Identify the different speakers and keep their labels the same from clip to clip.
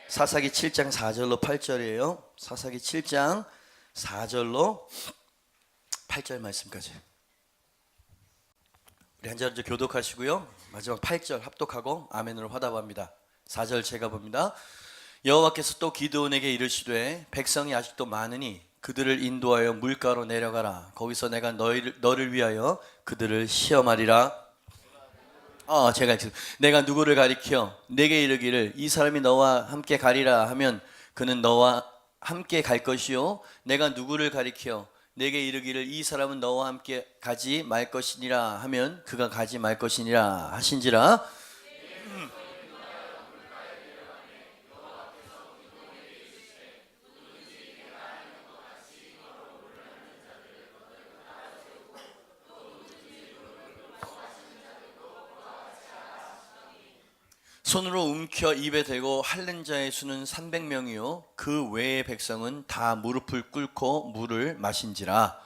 Speaker 1: 사사기 7장 4절로 8절이에요. 사사기 7장 4절로 8절 말씀까지. 우리 한 절을 교독하시고요. 마지막 8절 합독하고 아멘으로 화답합니다. 4절 제가 봅니다. 여호와께서 또 기드온에게 이르시되 백성이 아직도 많으니 그들을 인도하여 물가로 내려가라. 거기서 내가 너를 위하여 그들을 시험하리라. 제가 읽습니다. 내가 누구를 가리켜 내게 이르기를 이 사람이 너와 함께 가리라 하면 그는 너와 함께 갈 것이요 내가 누구를 가리켜 내게 이르기를 이 사람은 너와 함께 가지 말 것이니라 하면 그가 가지 말 것이니라 하신지라. 손으로 움켜 입에 대고 핥는 자의 수는 300명이요 그 외의 백성은 다 무릎을 꿇고 물을 마신지라.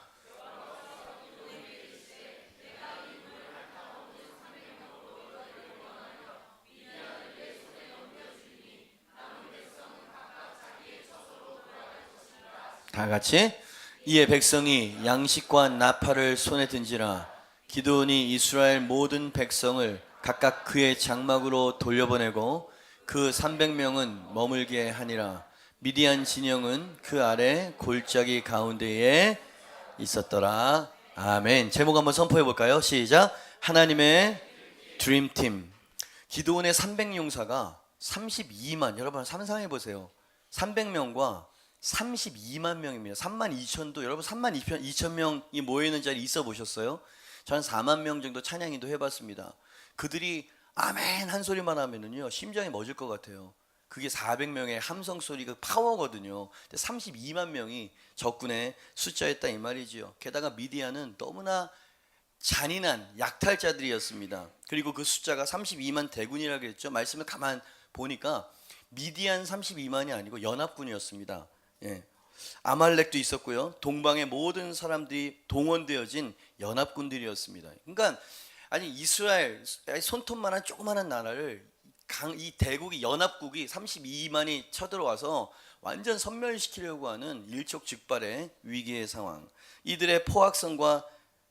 Speaker 1: 다 같이. 이에 백성이 양식과 나팔을 손에 든지라. 기드온이 이스라엘 모든 백성을 각각 그의 장막으로 돌려보내고 그 300명은 머물게 하니라. 미디안 진영은 그 아래 골짜기 가운데에 있었더라. 아멘. 제목 한번 선포해 볼까요? 시작. 하나님의 드림팀. 기드온의 300용사가 32만, 여러분 상상해 보세요. 300명과 32만 명입니다. 3만 2천도, 여러분 3만 2천 명이 모여있는 자리 있어 보셨어요? 전 4만 명 정도 찬양인도 해봤습니다. 그들이 아멘 한 소리만 하면은요 심장이 멎을 것 같아요. 그게 400명의 함성 소리가 파워거든요. 근데 32만 명이 적군의 숫자였다 이 말이지요. 게다가 미디안은 너무나 잔인한 약탈자들이었습니다. 그리고 그 숫자가 32만 대군이라고 했죠. 말씀을 가만 보니까 미디안 32만이 아니고 연합군이었습니다. 예. 아말렉도 있었고요. 동방의 모든 사람들이 동원되어진 연합군들이었습니다. 그러니까 아니 이스라엘 손톱만한 조그마한 나라를 이 대국이 연합국이 32만이 쳐들어와서 완전 섬멸시키려고 하는 일촉즉발의 위기의 상황. 이들의 포악성과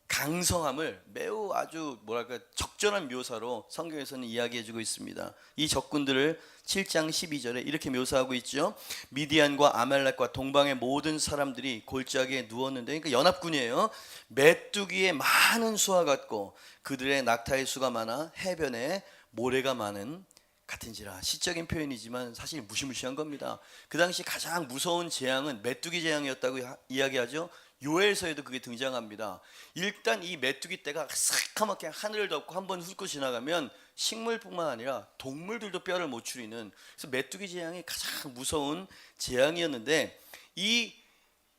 Speaker 1: 강성함을 매우 아주 뭐랄까 적절한 묘사로 성경에서는 이야기해주고 있습니다. 이 적군들을 7장 12절에 이렇게 묘사하고 있죠. 미디안과 아말렉과 동방의 모든 사람들이 골짜기에 누웠는데, 그러니까 연합군이에요. 메뚜기의 많은 수와 같고 그들의 낙타의 수가 많아 해변에 모래가 많은 같은지라. 시적인 표현이지만 사실 무시무시한 겁니다. 그 당시 가장 무서운 재앙은 메뚜기 재앙이었다고 이야기하죠. 요엘서에도 그게 등장합니다. 일단 이 메뚜기 떼가 새카맣게 하늘을 덮고 한번 훑고 지나가면 식물뿐만 아니라 동물들도 뼈를 못 추리는, 그래서 메뚜기 재앙이 가장 무서운 재앙이었는데, 이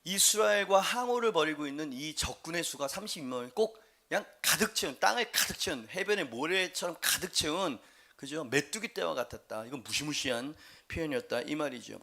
Speaker 1: 이스라엘과 항오를 벌이고 있는 이 적군의 수가 32만이 꼭 그냥 가득 채운, 땅을 가득 채운, 해변의 모래처럼 가득 채운, 그죠? 메뚜기 떼와 같았다. 이건 무시무시한 표현이었다 이 말이죠.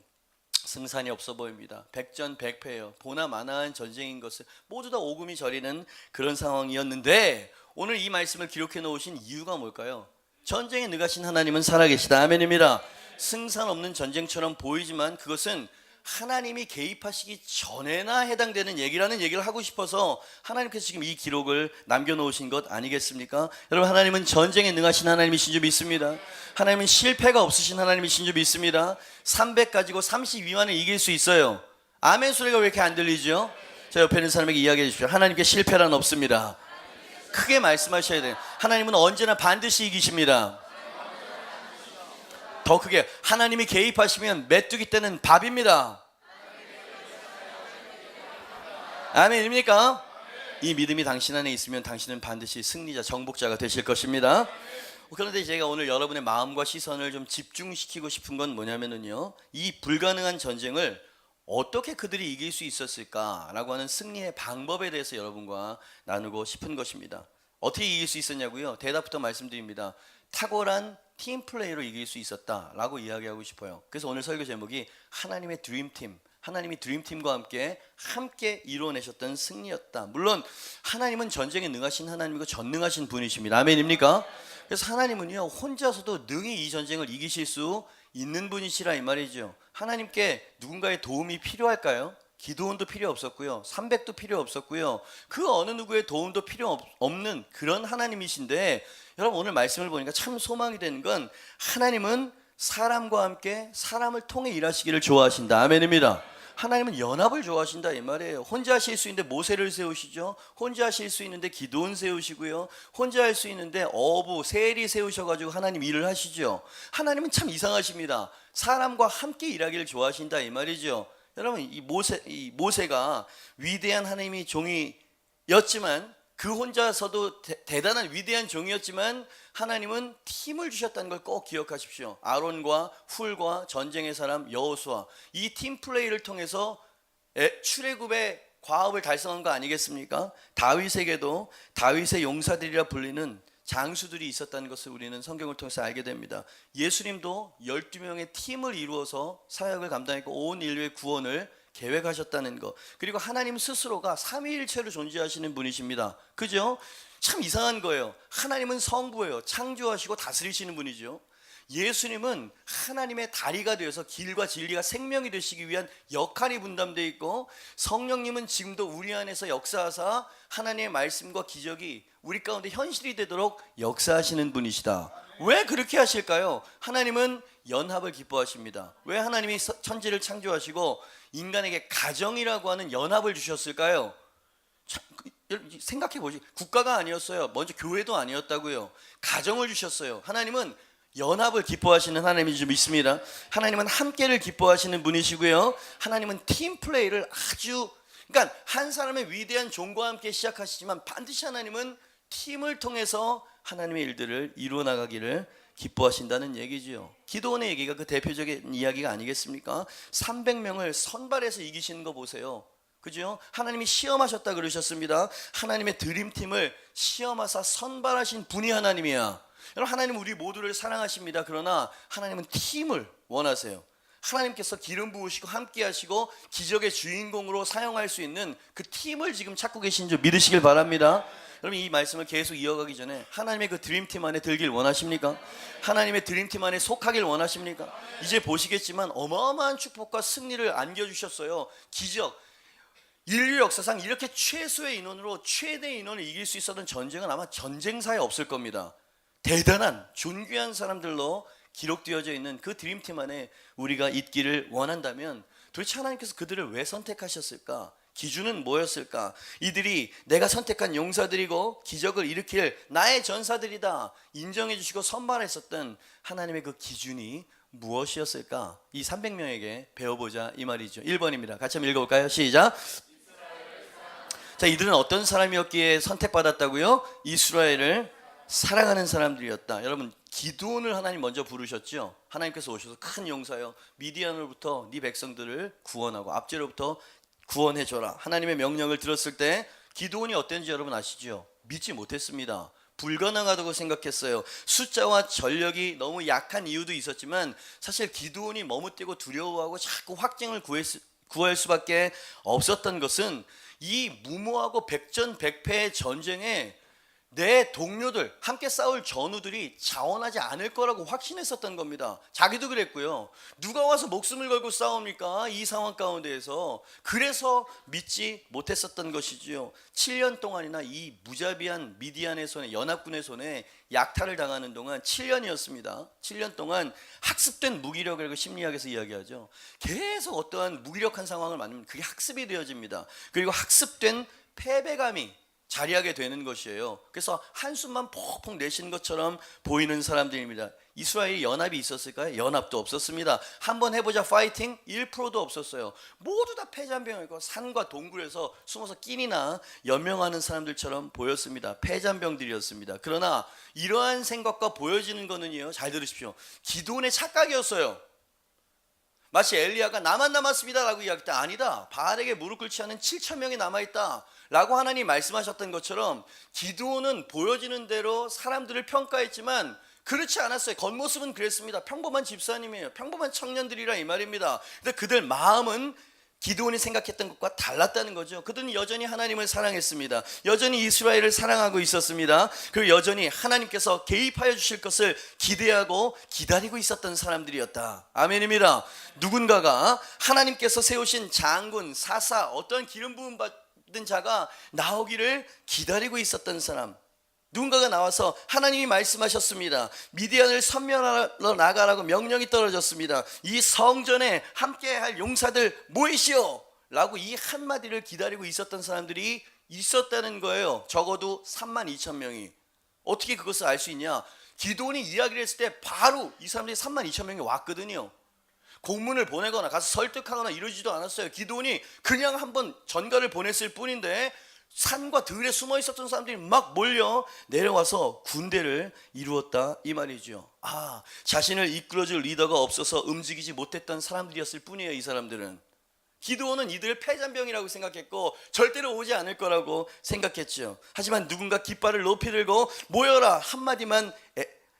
Speaker 1: 승산이 없어 보입니다. 백전백패예요. 보나마나한 전쟁인 것을 모두 다 오금이 저리는 그런 상황이었는데, 오늘 이 말씀을 기록해 놓으신 이유가 뭘까요? 전쟁에 능하신 하나님은 살아계시다. 아멘입니다. 승산 없는 전쟁처럼 보이지만 그것은 하나님이 개입하시기 전에나 해당되는 얘기라는 얘기를 하고 싶어서 하나님께서 지금 이 기록을 남겨놓으신 것 아니겠습니까? 여러분, 하나님은 전쟁에 능하신 하나님이신 줄 믿습니다. 하나님은 실패가 없으신 하나님이신 줄 믿습니다. 300 가지고 32만을 이길 수 있어요. 아멘 소리가 왜 이렇게 안 들리죠? 자, 옆에 있는 사람에게 이야기해 주십시오. 하나님께 실패란 없습니다. 크게 말씀하셔야 돼요. 하나님은 언제나 반드시 이기십니다. 더 크게, 하나님이 개입하시면 메뚜기 떼는 밥입니다. 아멘입니까? 이 믿음이 당신 안에 있으면 당신은 반드시 승리자, 정복자가 되실 것입니다. 그런데 제가 오늘 여러분의 마음과 시선을 좀 집중시키고 싶은 건 뭐냐면요, 이 불가능한 전쟁을 어떻게 그들이 이길 수 있었을까라고 하는 승리의 방법에 대해서 여러분과 나누고 싶은 것입니다. 어떻게 이길 수 있었냐고요? 대답부터 말씀드립니다. 탁월한 팀플레이로 이길 수 있었다라고 이야기하고 싶어요. 그래서 오늘 설교 제목이 하나님의 드림팀, 하나님이 드림팀과 함께 이루어내셨던 승리였다. 물론 하나님은 전쟁에 능하신 하나님이고 전능하신 분이십니다. 아멘입니까? 그래서 하나님은요 혼자서도 능히 이 전쟁을 이기실 수 있는 분이시라 이 말이죠. 하나님께 누군가의 도움이 필요할까요? 기도원도 필요 없었고요. 300도 필요 없었고요. 그 어느 누구의 도움도 필요 없는 그런 하나님이신데, 여러분 오늘 말씀을 보니까 참 소망이 되는 건 하나님은 사람과 함께 사람을 통해 일하시기를 좋아하신다. 아멘입니다. 하나님은 연합을 좋아하신다 이 말이에요. 혼자 하실 수 있는데 모세를 세우시죠. 혼자 하실 수 있는데 기드온 세우시고요. 혼자 할 수 있는데 어부 세엘이 세우셔가지고 하나님 일을 하시죠. 하나님은 참 이상하십니다. 사람과 함께 일하기를 좋아하신다 이 말이죠. 여러분 이 모세가 위대한 하나님의 종이었지만, 그 혼자서도 대단한 위대한 종이었지만 하나님은 팀을 주셨다는 걸 꼭 기억하십시오. 아론과 훌과 전쟁의 사람 여호수아, 이 팀 플레이를 통해서 출애굽의 과업을 달성한 거 아니겠습니까? 다윗에게도 다윗의 용사들이라 불리는 장수들이 있었다는 것을 우리는 성경을 통해서 알게 됩니다. 예수님도 12명의 팀을 이루어서 사역을 감당했고 온 인류의 구원을 계획하셨다는 것, 그리고 하나님 스스로가 삼위일체로 존재하시는 분이십니다. 그죠? 참 이상한 거예요. 하나님은 성부예요. 창조하시고 다스리시는 분이죠. 예수님은 하나님의 다리가 되어서 길과 진리가 생명이 되시기 위한 역할이 분담되어 있고, 성령님은 지금도 우리 안에서 역사하사 하나님의 말씀과 기적이 우리 가운데 현실이 되도록 역사하시는 분이시다. 왜 그렇게 하실까요? 하나님은 연합을 기뻐하십니다. 왜 하나님이 천지를 창조하시고 인간에게 가정이라고 하는 연합을 주셨을까요? 생각해 보시. 국가가 아니었어요. 먼저 교회도 아니었다고요. 가정을 주셨어요. 하나님은 연합을 기뻐하시는 하나님인지 믿습니다. 하나님은 함께를 기뻐하시는 분이시고요. 하나님은 팀 플레이를 그러니까 한 사람의 위대한 종과 함께 시작하시지만 반드시 하나님은 팀을 통해서 하나님의 일들을 이루어 나가기를 기뻐하신다는 얘기지요. 기도원의 얘기가 그 대표적인 이야기가 아니겠습니까? 300명을 선발해서 이기시는 거 보세요. 그죠? 하나님이 시험하셨다 그러셨습니다. 하나님의 드림팀을 시험하사 선발하신 분이 하나님이야. 여러분 하나님은 우리 모두를 사랑하십니다. 그러나 하나님은 팀을 원하세요. 하나님께서 기름 부으시고 함께 하시고 기적의 주인공으로 사용할 수 있는 그 팀을 지금 찾고 계신 줄 믿으시길 바랍니다. 여러분 이 말씀을 계속 이어가기 전에 하나님의 그 드림팀 안에 들길 원하십니까? 하나님의 드림팀 안에 속하길 원하십니까? 이제 보시겠지만 어마어마한 축복과 승리를 안겨주셨어요. 기적, 인류 역사상 이렇게 최소의 인원으로 최대의 인원을 이길 수 있었던 전쟁은 아마 전쟁사에 없을 겁니다. 대단한 존귀한 사람들로 기록되어져 있는 그 드림팀 안에 우리가 있기를 원한다면 도대체 하나님께서 그들을 왜 선택하셨을까? 기준은 뭐였을까? 이들이 내가 선택한 용사들이고 기적을 일으킬 나의 전사들이다 인정해 주시고 선발했었던 하나님의 그 기준이 무엇이었을까? 이 300명에게 배워보자 이 말이죠. 1번입니다. 같이 한번 읽어볼까요? 시작. 자, 이들은 어떤 사람이었기에 선택받았다고요? 이스라엘을 사랑하는 사람들이었다. 여러분 기드온을 하나님 먼저 부르셨죠. 하나님께서 오셔서 큰 용사여 미디안으로부터 네 백성들을 구원하고 압제로부터 구원해줘라. 하나님의 명령을 들었을 때 기드온이 어땠는지 여러분 아시죠? 믿지 못했습니다. 불가능하다고 생각했어요. 숫자와 전력이 너무 약한 이유도 있었지만 사실 기드온이 머뭇대고 두려워하고 자꾸 확증을 구할 수밖에 없었던 것은 이 무모하고 백전백패의 전쟁에 내 동료들, 함께 싸울 전우들이 자원하지 않을 거라고 확신했었던 겁니다. 자기도 그랬고요. 누가 와서 목숨을 걸고 싸웁니까? 이 상황 가운데에서. 그래서 믿지 못했었던 것이지요. 7년 동안이나 이 무자비한 미디안의 손에, 연합군의 손에 약탈을 당하는 동안 7년이었습니다. 7년 동안 학습된 무기력이라고 심리학에서 이야기하죠. 계속 어떠한 무기력한 상황을 만나면 그게 학습이 되어집니다. 그리고 학습된 패배감이 자리하게 되는 것이에요. 그래서 한숨만 폭폭 내쉬는 것처럼 보이는 사람들입니다. 이스라엘이 연합이 있었을까요? 연합도 없었습니다. 한번 해보자 파이팅 1%도 없었어요. 모두 다 패잔병이고 산과 동굴에서 숨어서 끼니나 연명하는 사람들처럼 보였습니다. 패잔병들이었습니다. 그러나 이러한 생각과 보여지는 거는요, 잘 들으십시오, 기드온의 착각이었어요. 마치 엘리야가 나만 남았습니다 라고 이야기할 때 아니다, 바알에게 무릎 꿇지 않은 7,000명이 남아있다 라고 하나님 말씀하셨던 것처럼 기드온은 보여지는 대로 사람들을 평가했지만 그렇지 않았어요. 겉모습은 그랬습니다. 평범한 집사님이에요. 평범한 청년들이라 이 말입니다. 근데 그들 마음은 기드온이 생각했던 것과 달랐다는 거죠. 그들은 여전히 하나님을 사랑했습니다. 여전히 이스라엘을 사랑하고 있었습니다. 그리고 여전히 하나님께서 개입하여 주실 것을 기대하고 기다리고 있었던 사람들이었다. 아멘입니다. 누군가가 하나님께서 세우신 장군, 사사, 어떤 기름 부음 받은 자가 나오기를 기다리고 있었던 사람, 누군가가 나와서 하나님이 말씀하셨습니다. 미디안을 섬멸하러 나가라고 명령이 떨어졌습니다. 이 성전에 함께할 용사들 모이시오 라고 이 한마디를 기다리고 있었던 사람들이 있었다는 거예요. 적어도 32,000명이. 어떻게 그것을 알 수 있냐? 기드온이 이야기를 했을 때 바로 이 사람들이 32,000명이 왔거든요. 공문을 보내거나 가서 설득하거나 이러지도 않았어요. 기드온이 그냥 한번 전가를 보냈을 뿐인데 산과 들에 숨어 있었던 사람들이 막 몰려 내려와서 군대를 이루었다 이 말이죠. 자신을 이끌어줄 리더가 없어서 움직이지 못했던 사람들이었을 뿐이에요. 이 사람들은. 기드온은 이들을 패잔병이라고 생각했고 절대로 오지 않을 거라고 생각했죠. 하지만 누군가 깃발을 높이 들고 모여라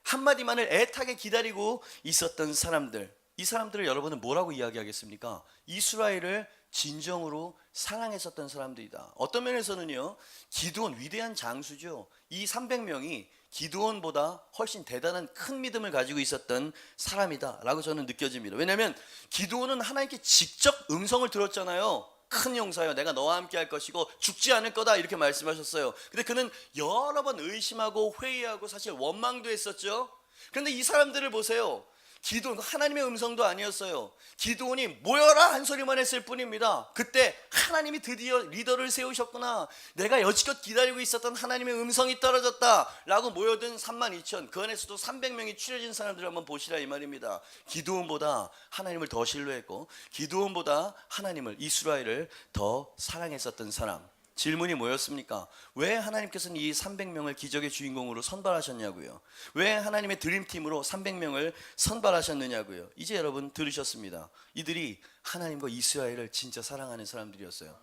Speaker 1: 한마디만을 애타게 기다리고 있었던 사람들, 이 사람들을 여러분은 뭐라고 이야기하겠습니까? 이스라엘을 진정으로 사랑했었던 사람들이다. 어떤 면에서는요, 기드온 위대한 장수죠. 이 300명이 기드온보다 훨씬 대단한 큰 믿음을 가지고 있었던 사람이다 라고 저는 느껴집니다. 왜냐하면 기드온은 하나님께 직접 음성을 들었잖아요. 큰 용사여, 내가 너와 함께 할 것이고 죽지 않을 거다 이렇게 말씀하셨어요. 근데 그는 여러 번 의심하고 회의하고 사실 원망도 했었죠. 그런데 이 사람들을 보세요. 기드온, 하나님의 음성도 아니었어요. 기드온이 모여라 한 소리만 했을 뿐입니다. 그때 하나님이 드디어 리더를 세우셨구나, 내가 여지껏 기다리고 있었던 하나님의 음성이 떨어졌다 라고 모여든 32,000, 그 안에서도 300명이 추려진 사람들을 한번 보시라 이 말입니다. 기드온보다 하나님을 더 신뢰했고 기드온보다 하나님을, 이스라엘을 더 사랑했었던 사람. 질문이 뭐였습니까? 왜 하나님께서는 이 300명을 기적의 주인공으로 선발하셨냐고요? 왜 하나님의 드림팀으로 300명을 선발하셨느냐고요? 이제 여러분 들으셨습니다. 이들이 하나님과 이스라엘을 진짜 사랑하는 사람들이었어요.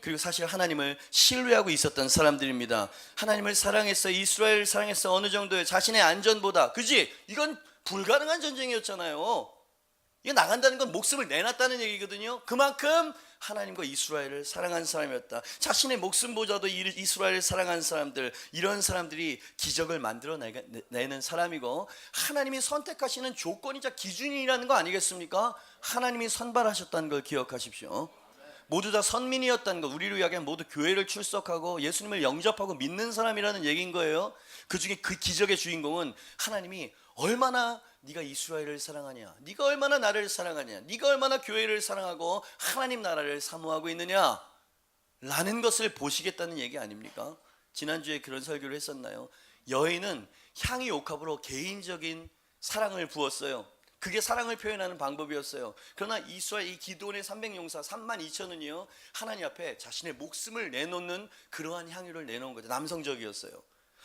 Speaker 1: 그리고 사실 하나님을 신뢰하고 있었던 사람들입니다. 하나님을 사랑했어요. 이스라엘을 사랑했어요. 어느 정도예요? 자신의 안전보다. 그지? 이건 불가능한 전쟁이었잖아요. 이거 나간다는 건 목숨을 내놨다는 얘기거든요. 그만큼 하나님과 이스라엘을 사랑한 사람이었다. 자신의 목숨보다도 이스라엘을 사랑한 사람들, 이런 사람들이 기적을 만들어내는 사람이고, 하나님이 선택하시는 조건이자 기준이라는 거 아니겠습니까? 하나님이 선발하셨다는 걸 기억하십시오. 모두 다 선민이었다는 것, 우리로 이야기하면 모두 교회를 출석하고 예수님을 영접하고 믿는 사람이라는 얘기인 거예요. 그 중에 그 기적의 주인공은 하나님이 얼마나 네가 이스라엘을 사랑하냐, 네가 얼마나 나를 사랑하냐, 네가 얼마나 교회를 사랑하고 하나님 나라를 사모하고 있느냐 라는 것을 보시겠다는 얘기 아닙니까? 지난주에 그런 설교를 했었나요? 여인은 향이 옥합으로 개인적인 사랑을 부었어요. 그게 사랑을 표현하는 방법이었어요. 그러나 이스라엘 이 기드온의 300용사 32,000은요 하나님 앞에 자신의 목숨을 내놓는 그러한 향유를 내놓은 거죠. 남성적이었어요.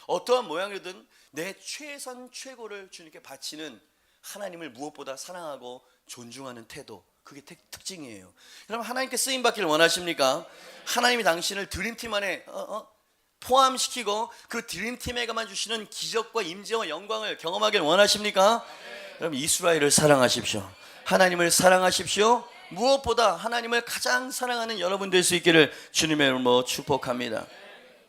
Speaker 1: 어떠한 모양이든 내 최선 최고를 주님께 바치는, 하나님을 무엇보다 사랑하고 존중하는 태도, 그게 특징이에요. 그럼 하나님께 쓰임 받기를 원하십니까? 하나님이 당신을 드림팀 안에 포함시키고 그 드림팀에게만 주시는 기적과 임재와 영광을 경험하기를 원하십니까? 여러분, 이스라엘을 사랑하십시오. 하나님을 사랑하십시오. 무엇보다 하나님을 가장 사랑하는 여러분 될 수 있기를 주님의 이름으로 축복합니다.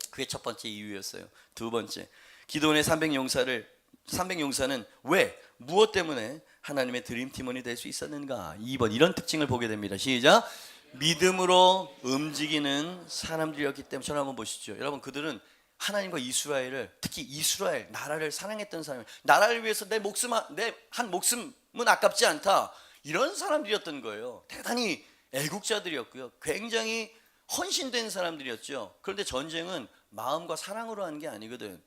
Speaker 1: 그게 첫 번째 이유였어요. 두 번째, 기드온의 300용사는 왜, 무엇 때문에 하나님의 드림팀원이 될 수 있었는가? 2번, 이런 특징을 보게 됩니다. 시작. 믿음으로 움직이는 사람들이었기 때문에. 저를 한번 보시죠. 여러분, 그들은 하나님과 이스라엘을, 특히 이스라엘 나라를 사랑했던 사람이에요. 나라를 위해서 내 한 목숨은 아깝지 않다, 이런 사람들이었던 거예요. 대단히 애국자들이었고요, 굉장히 헌신된 사람들이었죠. 그런데 전쟁은 마음과 사랑으로 하는 게 아니거든.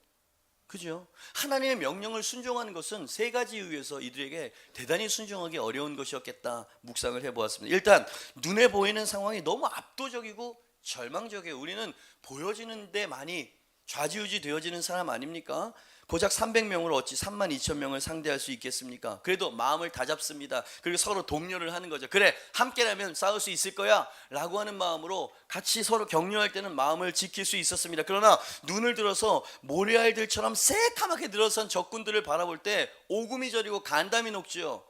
Speaker 1: 그죠? 하나님의 명령을 순종하는 것은 세 가지 이유에서 이들에게 대단히 순종하기 어려운 것이었겠다 묵상을 해보았습니다. 일단 눈에 보이는 상황이 너무 압도적이고 절망적이에요. 우리는 보여지는 데 많이 좌지우지 되어지는 사람 아닙니까? 고작 300명으로 어찌 32,000명을 상대할 수 있겠습니까? 그래도 마음을 다잡습니다. 그리고 서로 독려를 하는 거죠. 그래, 함께라면 싸울 수 있을 거야 라고 하는 마음으로 같이 서로 격려할 때는 마음을 지킬 수 있었습니다. 그러나 눈을 들어서 모래알들처럼 새까맣게 늘어선 적군들을 바라볼 때 오금이 저리고 간담이 녹지요.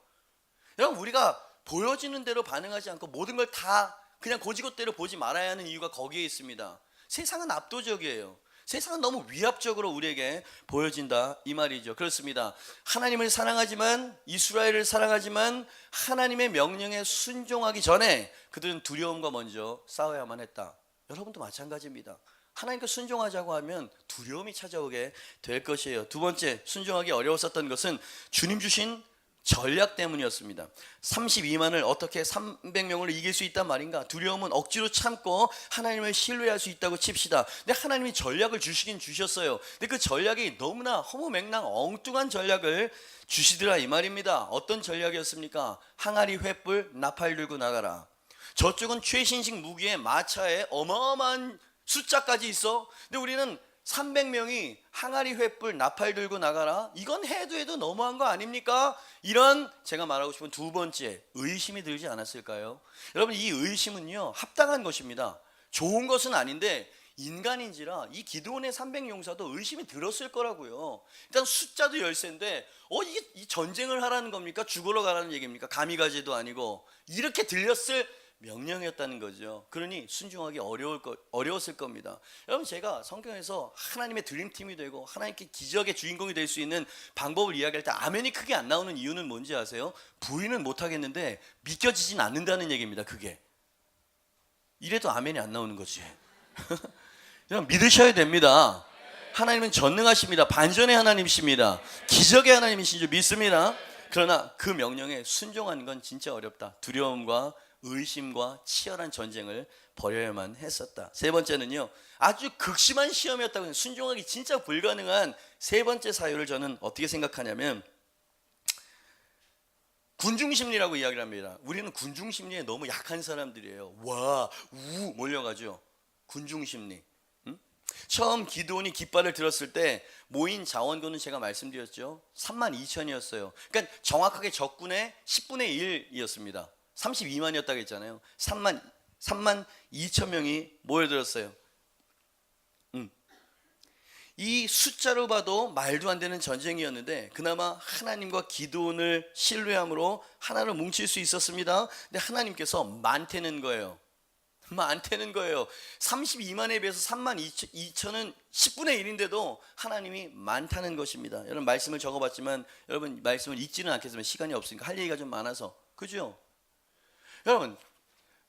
Speaker 1: 여러분, 우리가 보여지는 대로 반응하지 않고 모든 걸 다 그냥 고지고대로 보지 말아야 하는 이유가 거기에 있습니다. 세상은 압도적이에요. 세상은 너무 위압적으로 우리에게 보여진다 이 말이죠. 그렇습니다. 하나님을 사랑하지만, 이스라엘을 사랑하지만 하나님의 명령에 순종하기 전에 그들은 두려움과 먼저 싸워야만 했다. 여러분도 마찬가지입니다. 하나님께 순종하자고 하면 두려움이 찾아오게 될 것이에요. 두 번째, 순종하기 어려웠었던 것은 주님 주신 전략 때문이었습니다. 32만을 어떻게 300명을 이길 수 있단 말인가? 두려움은 억지로 참고 하나님을 신뢰할 수 있다고 칩시다. 근데 하나님이 전략을 주시긴 주셨어요. 근데 그 전략이 너무나 허무맹랑 엉뚱한 전략을 주시더라 이 말입니다. 어떤 전략이었습니까? 항아리 횃불 나팔 들고 나가라. 저쪽은 최신식 무기에 마차에 어마어마한 숫자까지 있어. 근데 우리는 300명이 항아리 횃불 나팔 들고 나가라. 이건 해도 너무한 거 아닙니까? 이런 제가 말하고 싶은 두 번째, 의심이 들지 않았을까요? 여러분, 이 의심은요 합당한 것입니다. 좋은 것은 아닌데 인간인지라 이 기드온의 300용사도 의심이 들었을 거라고요. 일단 숫자도 열세인데 이게 이 전쟁을 하라는 겁니까? 죽으러 가라는 얘기입니까? 가미가제도 아니고. 이렇게 들렸을 명령이었다는 거죠. 그러니 순종하기 어려웠을 겁니다. 여러분, 제가 성경에서 하나님의 드림팀이 되고 하나님께 기적의 주인공이 될 수 있는 방법을 이야기할 때 아멘이 크게 안 나오는 이유는 뭔지 아세요? 부인은 못하겠는데 믿겨지진 않는다는 얘기입니다. 그게 이래도 아멘이 안 나오는 거지. 여러분, 믿으셔야 됩니다. 하나님은 전능하십니다. 반전의 하나님이십니다. 기적의 하나님이신 줄 믿습니다. 그러나 그 명령에 순종하는 건 진짜 어렵다. 두려움과 의심과 치열한 전쟁을 벌여야만 했었다. 세 번째는요, 아주 극심한 시험이었다고 해요. 순종하기 진짜 불가능한 세 번째 사유를 저는 어떻게 생각하냐면 군중심리라고 이야기를 합니다. 우리는 군중심리에 너무 약한 사람들이에요. 와, 우 몰려가죠. 군중심리. 처음 기드온이 깃발을 들었을 때 모인 자원군은 제가 말씀드렸죠. 32,000이었어요. 그러니까 정확하게 적군의 10분의 1이었습니다. 32만이었다고 했잖아요. 3만 2천 명이 모여들었어요. 이 숫자로 봐도 말도 안 되는 전쟁이었는데 그나마 하나님과 기드온을 신뢰함으로 하나로 뭉칠 수 있었습니다. 근데 하나님께서 많다는 거예요. 많다는 거예요. 32만에 비해서 3만 2천은 10분의 1인데도 하나님이 많다는 것입니다. 여러분, 말씀을 적어봤지만 여러분 말씀을 읽지는 않겠지만 시간이 없으니까 할 얘기가 좀 많아서, 그죠? 여러분,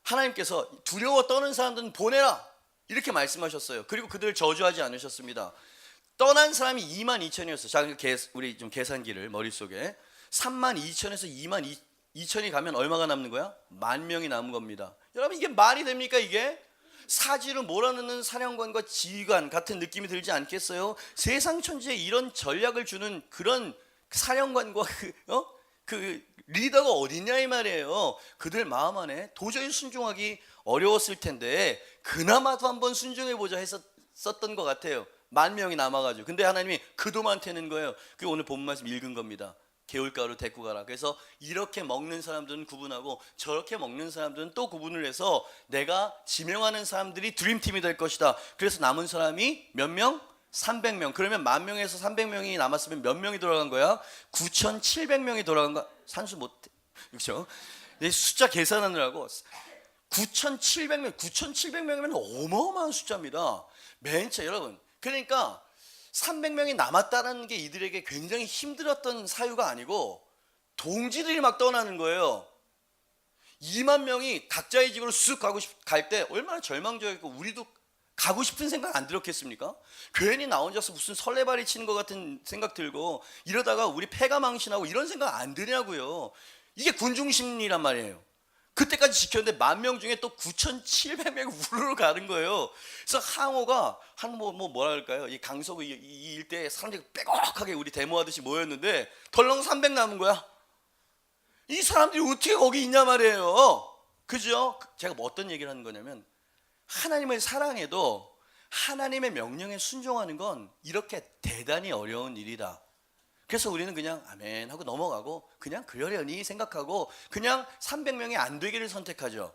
Speaker 1: 하나님께서 두려워 떠는 사람들은 보내라 이렇게 말씀하셨어요. 그리고 그들을 저주하지 않으셨습니다. 떠난 사람이 2만 2천이었어요. 자, 우리 좀 계산기를 머릿속에 3만 2천에서 2만 2천이 가면 얼마가 남는 거야? 10,000명이 남은 겁니다. 여러분, 이게 말이 됩니까? 이게 사지로 몰아넣는 사령관과 지휘관 같은 느낌이 들지 않겠어요? 세상 천지에 이런 전략을 주는 그런 사령관과 그 리더가 어딨냐 이 말이에요. 그들 마음 안에 도저히 순종하기 어려웠을 텐데 그나마도 한번 순종해보자 했었던 것 같아요. 10,000명이 남아가지고. 근데 하나님이 그도 많다는 거예요. 그게 오늘 본 말씀 읽은 겁니다. 개울가로 데리고 가라. 그래서 이렇게 먹는 사람들은 구분하고 저렇게 먹는 사람들은 또 구분을 해서 내가 지명하는 사람들이 드림팀이 될 것이다. 그래서 남은 사람이 몇 명? 300명. 그러면 10,000명에서 300명이 남았으면 몇 명이 돌아간 거야? 9,700명이 돌아간 거야. 산수 못해. 그렇죠? 내 숫자 계산하느라고 9,700명, 9,700명이면 어마어마한 숫자입니다. 맨 처음 여러분. 그러니까 300명이 남았다는 게 이들에게 굉장히 힘들었던 사유가 아니고 동지들이 막 떠나는 거예요. 2만 명이 각자의 집으로 쑥 갈 때 얼마나 절망적이고 우리도 가고 싶은 생각 안 들었겠습니까? 괜히 나 혼자서 무슨 설레발이 치는 것 같은 생각 들고 이러다가 우리 패가 망신하고 이런 생각 안 드냐고요. 이게 군중심리란 말이에요. 그때까지 지켰는데 10,000명 중에 또 9,700명이 우르르 가는 거예요. 그래서 항호가 뭐라 할까요? 이 강서구 이 일대에 사람들이 빼곡하게 우리 데모하듯이 모였는데 덜렁 300 남은 거야. 이 사람들이 어떻게 거기 있냐 말이에요. 그죠? 제가 어떤 얘기를 하는 거냐면 하나님을 사랑해도 하나님의 명령에 순종하는 건 이렇게 대단히 어려운 일이다. 그래서 우리는 그냥 아멘 하고 넘어가고 그냥 그러려니 생각하고 그냥 300명이 안 되기를 선택하죠.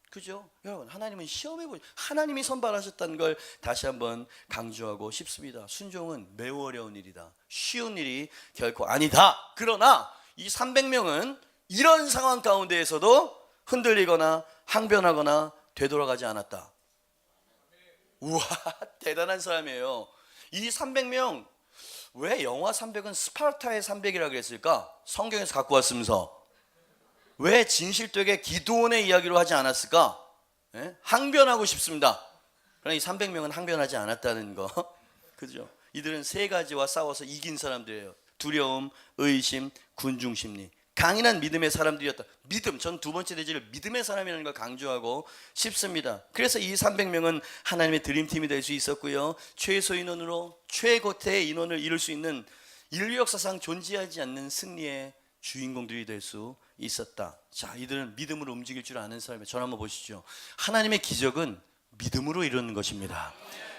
Speaker 1: 그죠? 여러분, 하나님은 시험해보죠. 하나님이 선발하셨다는 걸 다시 한번 강조하고 싶습니다. 순종은 매우 어려운 일이다. 쉬운 일이 결코 아니다. 그러나 이 300명은 이런 상황 가운데에서도 흔들리거나 항변하거나 되돌아가지 않았다. 우와, 대단한 사람이에요. 이 300명, 왜 영화 300은 스파르타의 300이라고 그랬을까? 성경에서 갖고 왔으면서 왜 진실되게 기드온의 이야기로 하지 않았을까? 예? 항변하고 싶습니다. 그러나 이 300명은 항변하지 않았다는 거. 그죠? 이들은 세 가지와 싸워서 이긴 사람들이에요. 두려움, 의심, 군중심리. 강인한 믿음의 사람들이었다. 믿음, 전 두 번째 대지를 믿음의 사람이라는 걸 강조하고 싶습니다. 그래서 이 300명은 하나님의 드림팀이 될 수 있었고요, 최소 인원으로 최고태의 인원을 이룰 수 있는 인류 역사상 존재하지 않는 승리의 주인공들이 될 수 있었다. 자, 이들은 믿음으로 움직일 줄 아는 사람이에요. 전 한번 보시죠. 하나님의 기적은 믿음으로 이루는 것입니다.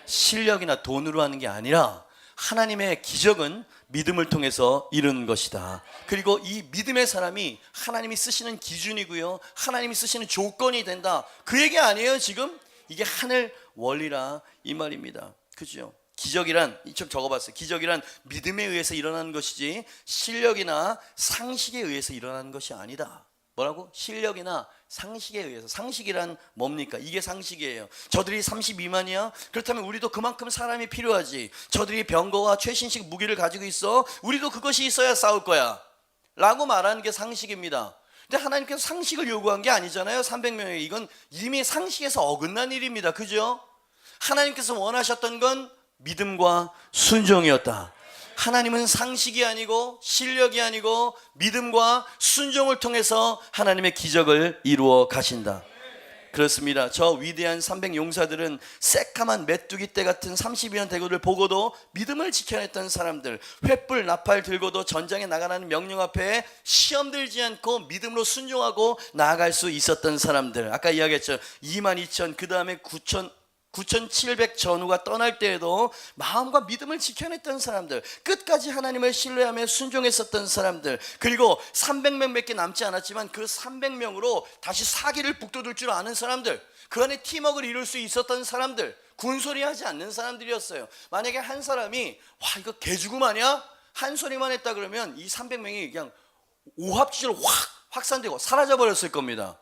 Speaker 1: 실력이나 돈으로 하는 게 아니라 하나님의 기적은 믿음을 통해서 이루는 것이다. 그리고 이 믿음의 사람이 하나님이 쓰시는 기준이고요, 하나님이 쓰시는 조건이 된다. 그 얘기 아니에요 지금? 이게 하늘 원리라 이 말입니다. 그죠? 기적이란, 좀 적어봤어요. 기적이란 믿음에 의해서 일어나는 것이지 실력이나 상식에 의해서 일어나는 것이 아니다. 뭐라고? 실력이나 상식에 의해서. 상식이란 뭡니까? 이게 상식이에요. 저들이 32만이야? 그렇다면 우리도 그만큼 사람이 필요하지. 저들이 병거와 최신식 무기를 가지고 있어? 우리도 그것이 있어야 싸울 거야 라고 말하는 게 상식입니다. 근데 하나님께서 상식을 요구한 게 아니잖아요. 300명에게. 이건 이미 상식에서 어긋난 일입니다. 그죠? 하나님께서 원하셨던 건 믿음과 순종이었다. 하나님은 상식이 아니고 실력이 아니고 믿음과 순종을 통해서 하나님의 기적을 이루어 가신다. 그렇습니다. 저 위대한 300 용사들은 새까만 메뚜기 떼 같은 32년 대구를 보고도 믿음을 지켜냈던 사람들, 횃불 나팔 들고도 전장에 나가라는 명령 앞에 시험 들지 않고 믿음으로 순종하고 나아갈 수 있었던 사람들. 아까 이야기했죠. 22,000, 그 다음에 9,700 전우가 떠날 때에도 마음과 믿음을 지켜냈던 사람들, 끝까지 하나님을 신뢰하며 순종했었던 사람들, 그리고 300명밖에 남지 않았지만 그 300명으로 다시 사기를 북돋을 줄 아는 사람들, 그 안에 팀워크를 이룰 수 있었던 사람들, 군소리 하지 않는 사람들이었어요. 만약에 한 사람이 와 이거 개죽음 아니야? 한 소리만 했다 그러면 이 300명이 그냥 오합지졸 확산되고 사라져버렸을 겁니다.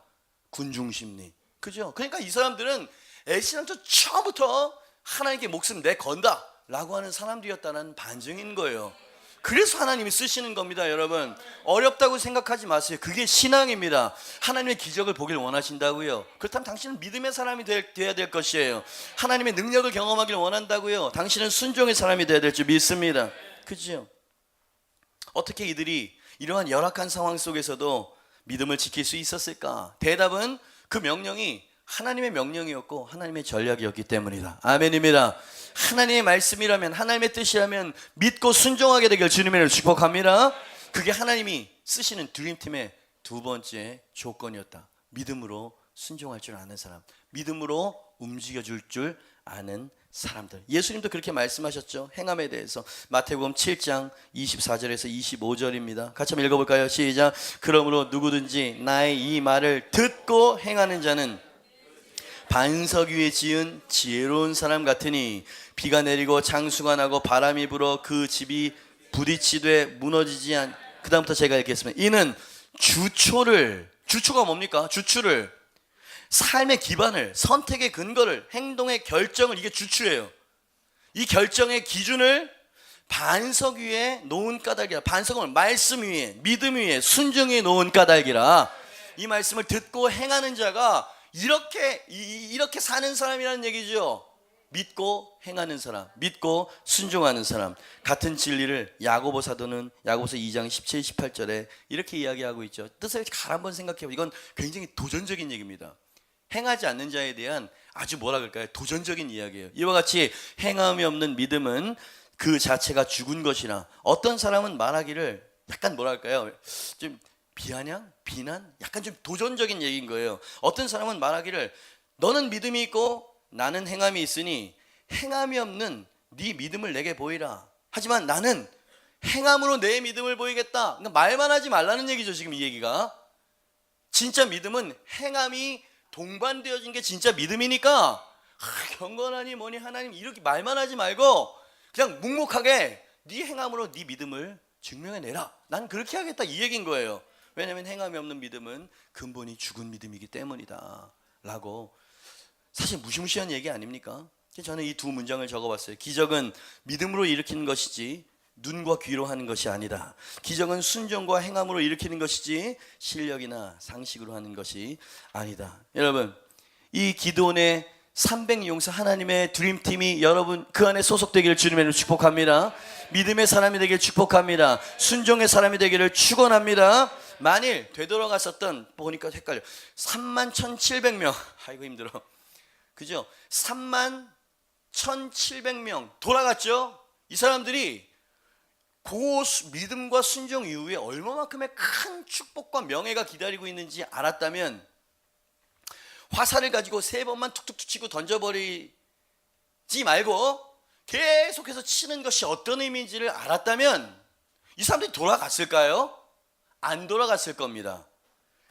Speaker 1: 군중심리. 그죠? 그러니까 이 사람들은 애시당초 처음부터 하나님께 목숨 내건다 라고 하는 사람들이었다는 반증인 거예요. 그래서 하나님이 쓰시는 겁니다. 여러분, 어렵다고 생각하지 마세요. 그게 신앙입니다. 하나님의 기적을 보길 원하신다고요? 그렇다면 당신은 믿음의 사람이 돼야 될 것이에요. 하나님의 능력을 경험하길 원한다고요? 당신은 순종의 사람이 돼야 될 줄 믿습니다. 그죠? 어떻게 이들이 이러한 열악한 상황 속에서도 믿음을 지킬 수 있었을까? 대답은 그 명령이 하나님의 명령이었고 하나님의 전략이었기 때문이다. 아멘입니다. 하나님의 말씀이라면, 하나님의 뜻이라면 믿고 순종하게 되길 주님을 축복합니다. 그게 하나님이 쓰시는 드림팀의 두 번째 조건이었다. 믿음으로 순종할 줄 아는 사람, 믿음으로 움직여줄 줄 아는 사람들. 예수님도 그렇게 말씀하셨죠. 행함에 대해서. 마태복음 7장 24절에서 25절입니다. 같이 한번 읽어볼까요? 시작. 그러므로 누구든지 나의 이 말을 듣고 행하는 자는 반석 위에 지은 지혜로운 사람 같으니 비가 내리고 장수가 나고 바람이 불어 그 집이 부딪히되 무너지지 않. 그 다음부터 제가 읽겠습니다. 이는 주초가 뭡니까? 주추를, 삶의 기반을, 선택의 근거를, 행동의 결정을, 이게 주추예요. 이 결정의 기준을 반석 위에 놓은 까닭이라. 반석은 말씀 위에, 믿음 위에, 순종 위에 놓은 까닭이라. 이 말씀을 듣고 행하는 자가 이렇게 사는 사람이라는 얘기죠. 믿고 행하는 사람, 믿고 순종하는 사람. 같은 진리를 야고보 사도는 야고보서 2장 17, 18절에 이렇게 이야기하고 있죠. 뜻을 잘 한번 생각해보세요. 이건 굉장히 도전적인 얘기입니다. 행하지 않는 자에 대한 아주 뭐라 그럴까요? 도전적인 이야기예요. 이와 같이 행함이 없는 믿음은 그 자체가 죽은 것이나, 어떤 사람은 말하기를 약간 뭐랄까요? 좀 비아냥? 비난? 약간 좀 도전적인 얘기인 거예요. 어떤 사람은 말하기를 너는 믿음이 있고 나는 행함이 있으니 행함이 없는 네 믿음을 내게 보이라. 하지만 나는 행함으로 내 믿음을 보이겠다. 그러니까 말만 하지 말라는 얘기죠. 지금 이 얘기가. 진짜 믿음은 행함이 동반되어진 게 진짜 믿음이니까 경건하니 뭐니 하나님 이렇게 말만 하지 말고 그냥 묵묵하게 네 행함으로 네 믿음을 증명해내라. 난 그렇게 하겠다 이 얘기인 거예요. 왜냐하면 행함이 없는 믿음은 근본이 죽은 믿음이기 때문이다 라고. 사실 무시무시한 얘기 아닙니까? 저는 이 두 문장을 적어봤어요. 기적은 믿음으로 일으키는 것이지 눈과 귀로 하는 것이 아니다. 기적은 순종과 행함으로 일으키는 것이지 실력이나 상식으로 하는 것이 아니다. 여러분, 이 기도원의 300용사 하나님의 드림팀이 여러분 그 안에 소속되기를 주님의 이름으로 축복합니다. 믿음의 사람이 되기를 축복합니다. 순종의 사람이 되기를 축원합니다. 만일 되돌아갔었던, 보니까 헷갈려, 31,700명 아이고 힘들어, 그죠? 31,700명 돌아갔죠. 이 사람들이 그 믿음과 순종 이후에 얼마만큼의 큰 축복과 명예가 기다리고 있는지 알았다면, 화살을 가지고 3번만 툭툭툭 치고 던져버리지 말고 계속해서 치는 것이 어떤 의미인지를 알았다면 이 사람들이 돌아갔을까요? 안 돌아갔을 겁니다.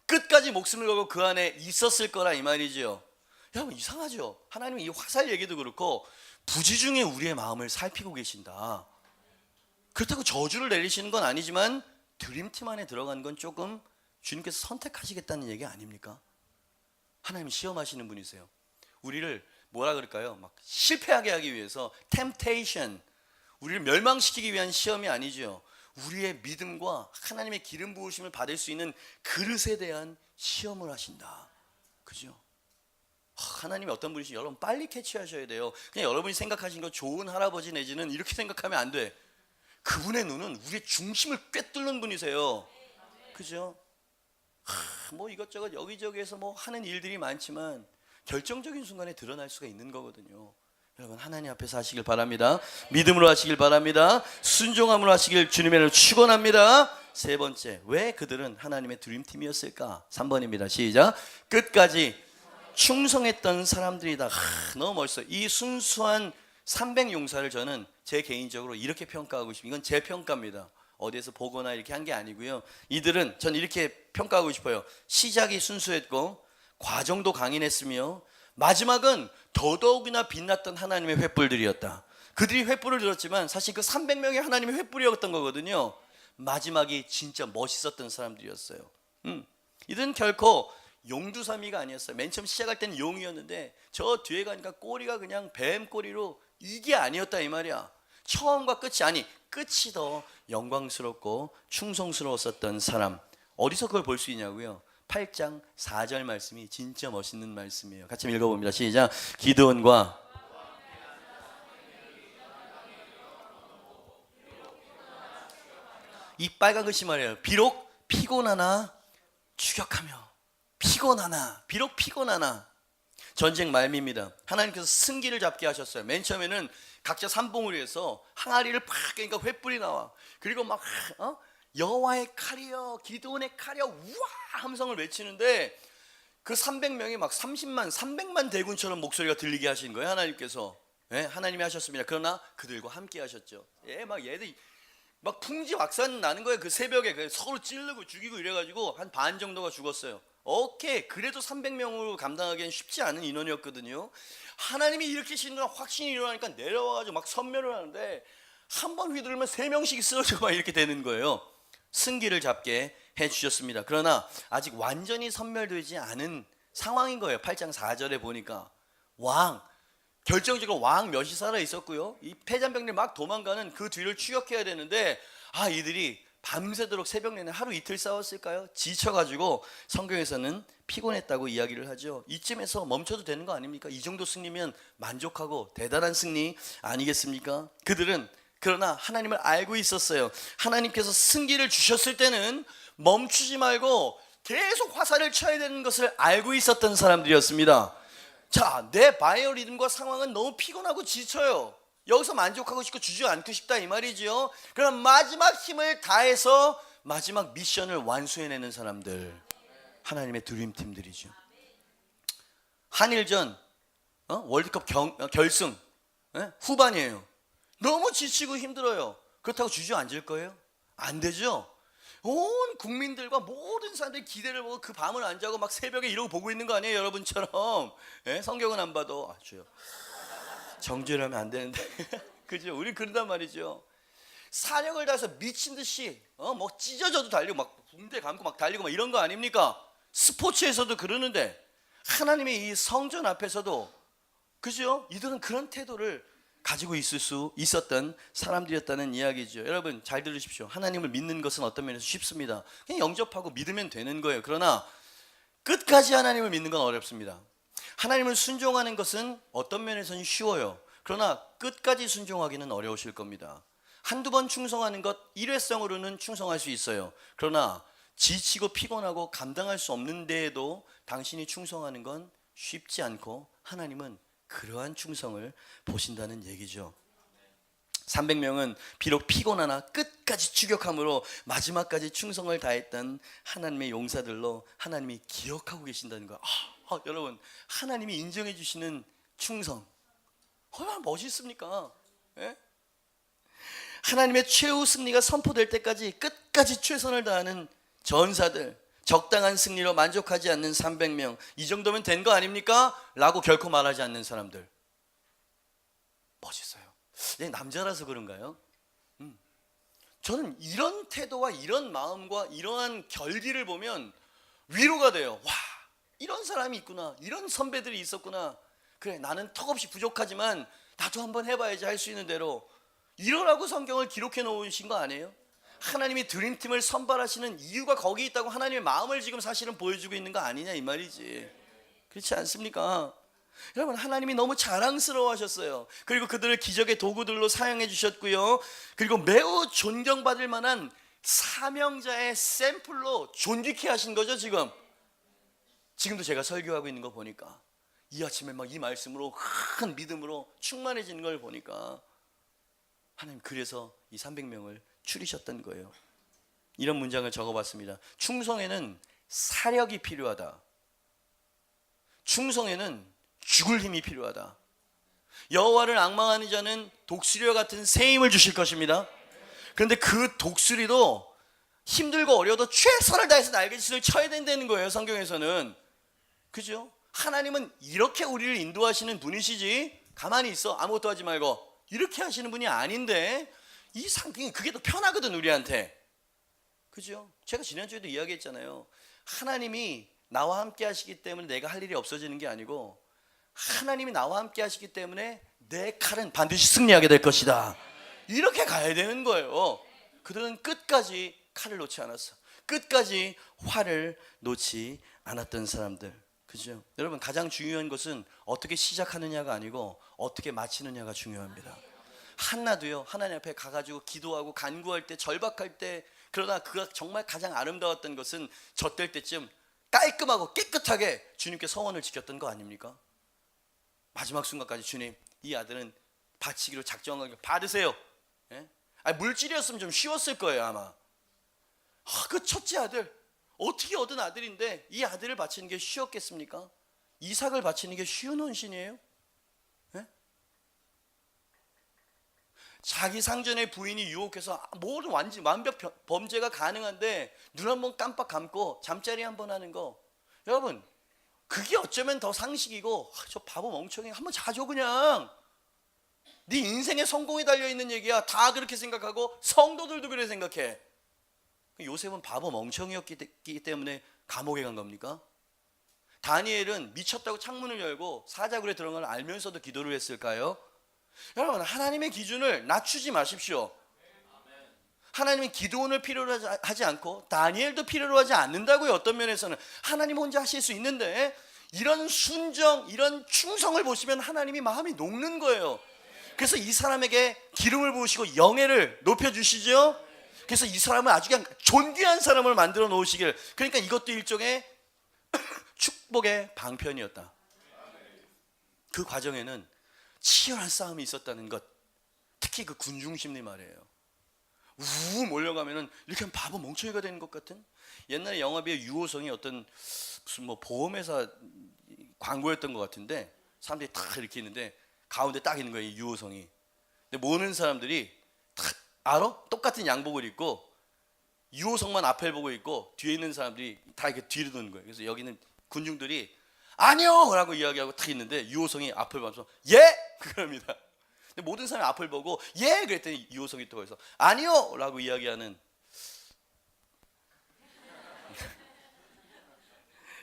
Speaker 1: 끝까지 목숨을 걸고 그 안에 있었을 거라 이 말이죠. 여러분, 이상하죠? 하나님은 이 화살 얘기도 그렇고 부지 중에 우리의 마음을 살피고 계신다. 그렇다고 저주를 내리시는 건 아니지만 드림팀 안에 들어간 건 조금 주님께서 선택하시겠다는 얘기 아닙니까? 하나님 시험하시는 분이세요. 우리를 뭐라 그럴까요? 막 실패하게 하기 위해서, temptation, 우리를 멸망시키기 위한 시험이 아니죠. 우리의 믿음과 하나님의 기름 부으심을 받을 수 있는 그릇에 대한 시험을 하신다. 그죠? 하나님이 어떤 분이신지 여러분 빨리 캐치하셔야 돼요. 그냥 여러분이 생각하신 거 좋은 할아버지 내지는 이렇게 생각하면 안 돼. 그분의 눈은 우리의 중심을 꿰뚫는 분이세요. 그죠? 뭐 이것저것 여기저기에서 뭐 하는 일들이 많지만 결정적인 순간에 드러날 수가 있는 거거든요. 여러분, 하나님 앞에서 하시길 바랍니다. 믿음으로 하시길 바랍니다. 순종함으로 하시길 주님의 이름으로 축원합니다. 세 번째, 왜 그들은 하나님의 드림팀이었을까? 3번입니다. 시작. 끝까지 충성했던 사람들이다. 너무 멋있어요. 이 순수한 300용사를 저는 제 개인적으로 이렇게 평가하고 싶어요. 이건 제 평가입니다. 어디에서 보거나 이렇게 한 게 아니고요. 이들은 전 이렇게 평가하고 싶어요. 시작이 순수했고 과정도 강인했으며 마지막은 더더욱이나 빛났던 하나님의 횃불들이었다. 그들이 횃불을 들었지만 사실 그 300명이 하나님의 횃불이었던 거거든요. 마지막이 진짜 멋있었던 사람들이었어요. 이들은 결코 용두사미가 아니었어요. 맨 처음 시작할 때는 용이었는데 저 뒤에 가니까 꼬리가 그냥 뱀 꼬리로, 이게 아니었다 이 말이야. 처음과 끝이, 아니 끝이 더 영광스럽고 충성스러웠었던 사람. 어디서 그걸 볼 수 있냐고요? 8장 4절 말씀이 진짜 멋있는 말씀이에요. 같이 읽어봅니다. 시작. 기드온과 이 빨간 글씨 말이에요. 비록 피곤하나 추격하며, 피곤하나, 비록 피곤하나. 전쟁 말미입니다. 하나님께서 승기를 잡게 하셨어요. 맨 처음에는 각자 산봉우리 해서 항아리를 팍 깨니까 횃불이 나와. 그리고 막 여호와의 칼이여, 기드온의 칼이여, 우와 함성을 외치는데 그 300명이 막 30만, 300만 대군처럼 목소리가 들리게 하신 거예요. 하나님께서. 네, 하나님이 하셨습니다. 그러나 그들과 함께 하셨죠. 막 얘들이 막 풍지박산 나는 거예요. 그 새벽에 서로 찌르고 죽이고 이래가지고 한 반 정도가 죽었어요. 오케이, 그래도 300명으로 감당하기엔 쉽지 않은 인원이었거든요. 하나님이 일으키시는 확신이 일어나니까 내려와가지고 막 선멸을 하는데 한 번 휘두르면 3명씩 쓰러지고 막 이렇게 되는 거예요. 승기를 잡게 해주셨습니다. 그러나 아직 완전히 선멸되지 않은 상황인 거예요. 8장 4절에 보니까 결정적으로 왕 몇이 살아 있었고요. 이 패잔병들 막 도망가는 그 뒤를 추격해야 되는데 이들이 밤새도록 새벽 내내 하루 이틀 싸웠을까요? 지쳐가지고 성경에서는 피곤했다고 이야기를 하죠. 이쯤에서 멈춰도 되는 거 아닙니까? 이 정도 승리면 만족하고 대단한 승리 아니겠습니까? 그들은 그러나 하나님을 알고 있었어요. 하나님께서 승기를 주셨을 때는 멈추지 말고 계속 화살을 쳐야 되는 것을 알고 있었던 사람들이었습니다. 자, 내 바이오 리듬과 상황은 너무 피곤하고 지쳐요. 여기서 만족하고 싶고 주저앉고 싶다 이 말이죠. 그럼 마지막 힘을 다해서 마지막 미션을 완수해내는 사람들, 하나님의 드림팀들이죠. 한일전 월드컵 결승 후반이에요. 너무 지치고 힘들어요. 그렇다고 주저앉을 거예요? 안 되죠. 온 국민들과 모든 사람들이 기대를 보고 그 밤을 안 자고 막 새벽에 이러고 보고 있는 거 아니에요, 여러분처럼. 성경은 안 봐도 주요 정죄를 하면 안 되는데 그죠? 우리 그런단 말이죠. 사력을 다해서 미친 듯이 뭐 찢어져도 달리고 막 붕대 감고 막 달리고 막 이런 거 아닙니까? 스포츠에서도 그러는데 하나님의 이 성전 앞에서도 그죠? 이들은 그런 태도를 가지고 있을 수 있었던 사람들이었다는 이야기죠. 여러분 잘 들으십시오. 하나님을 믿는 것은 어떤 면에서 쉽습니다. 그냥 영접하고 믿으면 되는 거예요. 그러나 끝까지 하나님을 믿는 건 어렵습니다. 하나님을 순종하는 것은 어떤 면에서는 쉬워요. 그러나 끝까지 순종하기는 어려우실 겁니다. 한두 번 충성하는 것 일회성으로는 충성할 수 있어요. 그러나 지치고 피곤하고 감당할 수 없는 데에도 당신이 충성하는 건 쉽지 않고 하나님은 그러한 충성을 보신다는 얘기죠. 300명은 비록 피곤하나 끝까지 추격함으로 마지막까지 충성을 다했던 하나님의 용사들로 하나님이 기억하고 계신다는 거예요. 여러분 하나님이 인정해 주시는 충성 얼마나 멋있습니까? 예? 하나님의 최후 승리가 선포될 때까지 끝까지 최선을 다하는 전사들, 적당한 승리로 만족하지 않는 300명, 이 정도면 된 거 아닙니까? 라고 결코 말하지 않는 사람들. 멋있어요. 남자라서 그런가요? 저는 이런 태도와 이런 마음과 이러한 결기를 보면 위로가 돼요. 와, 이런 사람이 있구나. 이런 선배들이 있었구나. 그래, 나는 턱없이 부족하지만 나도 한번 해봐야지 할 수 있는 대로. 이러라고 성경을 기록해 놓으신 거 아니에요? 하나님이 드림팀을 선발하시는 이유가 거기 있다고 하나님의 마음을 지금 사실은 보여주고 있는 거 아니냐 이 말이지. 그렇지 않습니까? 여러분 하나님이 너무 자랑스러워 하셨어요. 그리고 그들을 기적의 도구들로 사용해 주셨고요. 그리고 매우 존경받을 만한 사명자의 샘플로 존귀케 하신 거죠. 지금도 제가 설교하고 있는 거 보니까 이 아침에 막 이 말씀으로 큰 믿음으로 충만해지는 걸 보니까 하나님 그래서 이 300명을 추리셨던 거예요. 이런 문장을 적어봤습니다. 충성에는 사력이 필요하다. 충성에는 죽을 힘이 필요하다. 여호와를 앙망하는 자는 독수리와 같은 새 힘을 주실 것입니다. 그런데 그 독수리도 힘들고 어려워도 최선을 다해서 날개짓을 쳐야 된다는 거예요. 성경에서는. 그죠? 하나님은 이렇게 우리를 인도하시는 분이시지 가만히 있어 아무것도 하지 말고 이렇게 하시는 분이 아닌데 이 상경이 그게 더 편하거든 우리한테. 그죠? 제가 지난주에도 이야기했잖아요. 하나님이 나와 함께 하시기 때문에 내가 할 일이 없어지는 게 아니고 하나님이 나와 함께 하시기 때문에 내 칼은 반드시 승리하게 될 것이다. 이렇게 가야 되는 거예요. 그들은 끝까지 칼을 놓지 않았어. 끝까지 활을 놓지 않았던 사람들. 그죠? 여러분 가장 중요한 것은 어떻게 시작하느냐가 아니고 어떻게 마치느냐가 중요합니다. 한나도요 하나님 앞에 가가지고 기도하고 간구할 때 절박할 때 그러나 그가 정말 가장 아름다웠던 것은 젖될 때쯤 깔끔하고 깨끗하게 주님께 서원을 지켰던 거 아닙니까? 마지막 순간까지 주님 이 아들은 바치기로 작정하게 받으세요. 예? 물질이었으면 좀 쉬웠을 거예요 아마. 그 첫째 아들 어떻게 얻은 아들인데 이 아들을 바치는 게 쉬웠겠습니까? 이삭을 바치는 게 쉬운 헌신이에요? 예? 자기 상전의 부인이 유혹해서 모든 완벽 범죄가 가능한데 눈 한번 깜빡 감고 잠자리 한번 하는 거 여러분 그게 어쩌면 더 상식이고 저 바보 멍청이 한번 자줘 그냥 네 인생의 성공이 달려있는 얘기야. 다 그렇게 생각하고 성도들도 그렇게 생각해. 요셉은 바보 멍청이였기 때문에 감옥에 간 겁니까? 다니엘은 미쳤다고 창문을 열고 사자굴에 들어간 걸 알면서도 기도를 했을까요? 여러분 하나님의 기준을 낮추지 마십시오. 하나님은 기도원을 필요로 하지 않고 다니엘도 필요로 하지 않는다고요. 어떤 면에서는 하나님 혼자 하실 수 있는데 이런 순정 이런 충성을 보시면 하나님이 마음이 녹는 거예요. 그래서 이 사람에게 기름을 부으시고 영예를 높여주시죠. 그래서 이 사람을 아주 그냥 존귀한 사람을 만들어 놓으시길. 그러니까 이것도 일종의 축복의 방편이었다. 그 과정에는 치열한 싸움이 있었다는 것. 특히 그 군중심리 말이에요. 우 몰려가면은 이렇게 하면 바보 멍청이가 되는 것 같은. 옛날에 영화배우 유호성이 어떤 무슨 뭐 보험회사 광고였던 것 같은데 사람들이 딱 이렇게 있는데 가운데 딱 있는 거예요 유호성이. 근데 모는 사람들이 딱 알아? 똑같은 양복을 입고 유호성만 앞을 보고 있고 뒤에 있는 사람들이 다 이렇게 뒤로 도는 거예요. 그래서 여기는 군중들이 아니요! 라고 이야기하고 딱 있는데 유호성이 앞을 보면서 예! 그럽니다. 근데 모든 사람이 앞을 보고 예 그랬더니 이호석이 또 거기서 아니요 라고 이야기하는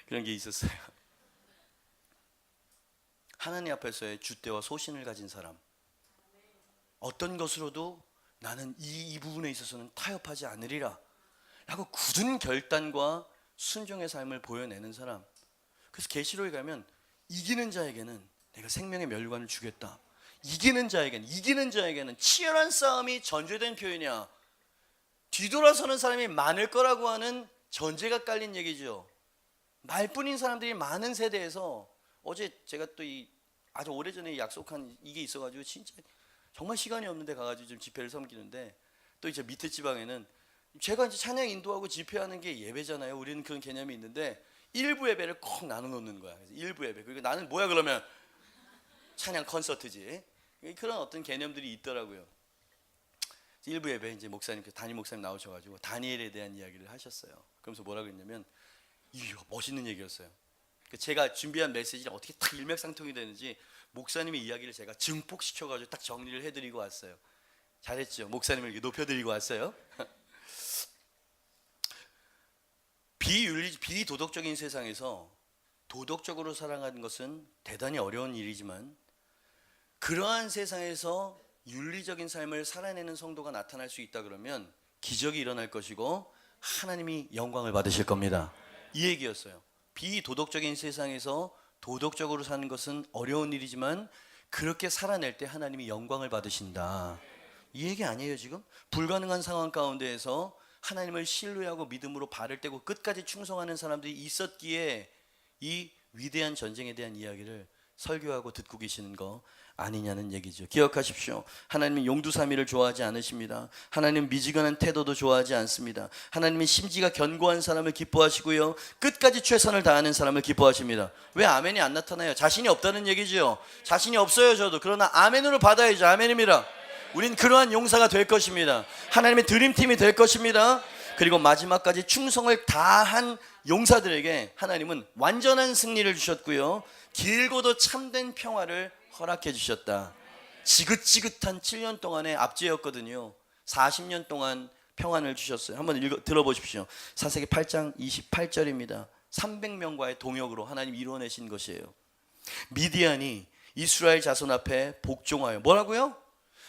Speaker 1: 그런 게 있었어요. 하나님 앞에서의 줏대와 소신을 가진 사람, 어떤 것으로도 나는 이 부분에 있어서는 타협하지 않으리라 라고 굳은 결단과 순종의 삶을 보여내는 사람. 그래서 계시록에 가면 이기는 자에게는 내가 생명의 멸관을 주겠다. 이기는 자에게는 치열한 싸움이 전제된 표현이야. 뒤돌아서는 사람이 많을 거라고 하는 전제가 깔린 얘기죠. 말뿐인 사람들이 많은 세대에서, 어제 제가 또 아주 오래전에 약속한 이게 있어가지고 진짜 정말 시간이 없는데 가가지고 좀 집회를 섬기는데, 또 이제 밑에 지방에는 제가 이제 찬양 인도하고 집회하는 게 예배잖아요. 우리는 그런 개념이 있는데 일부 예배를 콕 나눠 놓는 거야. 그래서 일부 예배. 그리고 나는 뭐야 그러면 찬양 콘서트지. 그런 어떤 개념들이 있더라고요. 일부 예배 이제 담임 목사님 나오셔가지고 다니엘에 대한 이야기를 하셨어요. 그러면서 뭐라고 했냐면 이거 멋있는 얘기였어요. 제가 준비한 메시지를 어떻게 딱 일맥상통이 되는지 목사님의 이야기를 제가 증폭시켜가지고 딱 정리를 해드리고 왔어요. 잘했죠. 목사님을 이렇게 높여드리고 왔어요. 비도덕적인 세상에서 도덕적으로 살아가는 것은 대단히 어려운 일이지만, 그러한 세상에서 윤리적인 삶을 살아내는 성도가 나타날 수 있다 그러면 기적이 일어날 것이고 하나님이 영광을 받으실 겁니다. 이 얘기였어요. 비도덕적인 세상에서 도덕적으로 사는 것은 어려운 일이지만 그렇게 살아낼 때 하나님이 영광을 받으신다. 이 얘기 아니에요 지금? 불가능한 상황 가운데에서 하나님을 신뢰하고 믿음으로 발을 떼고 끝까지 충성하는 사람들이 있었기에 이 위대한 전쟁에 대한 이야기를 설교하고 듣고 계시는 거 아니냐는 얘기죠. 기억하십시오. 하나님은 용두사미를 좋아하지 않으십니다. 하나님은 미지근한 태도도 좋아하지 않습니다. 하나님은 심지가 견고한 사람을 기뻐하시고요, 끝까지 최선을 다하는 사람을 기뻐하십니다. 왜 아멘이 안 나타나요? 자신이 없다는 얘기죠. 자신이 없어요 저도. 그러나 아멘으로 받아야죠. 아멘입니다. 우린 그러한 용사가 될 것입니다. 하나님의 드림팀이 될 것입니다. 그리고 마지막까지 충성을 다한 용사들에게 하나님은 완전한 승리를 주셨고요, 길고도 참된 평화를 허락해 주셨다. 지긋지긋한 7년 동안의 압제였거든요. 40년 동안 평안을 주셨어요. 한번 들어보십시오. 사사기 8장 28절입니다. 300명과의 동역으로 하나님 이루어내신 것이에요. 미디안이 이스라엘 자손 앞에 복종하여, 뭐라고요?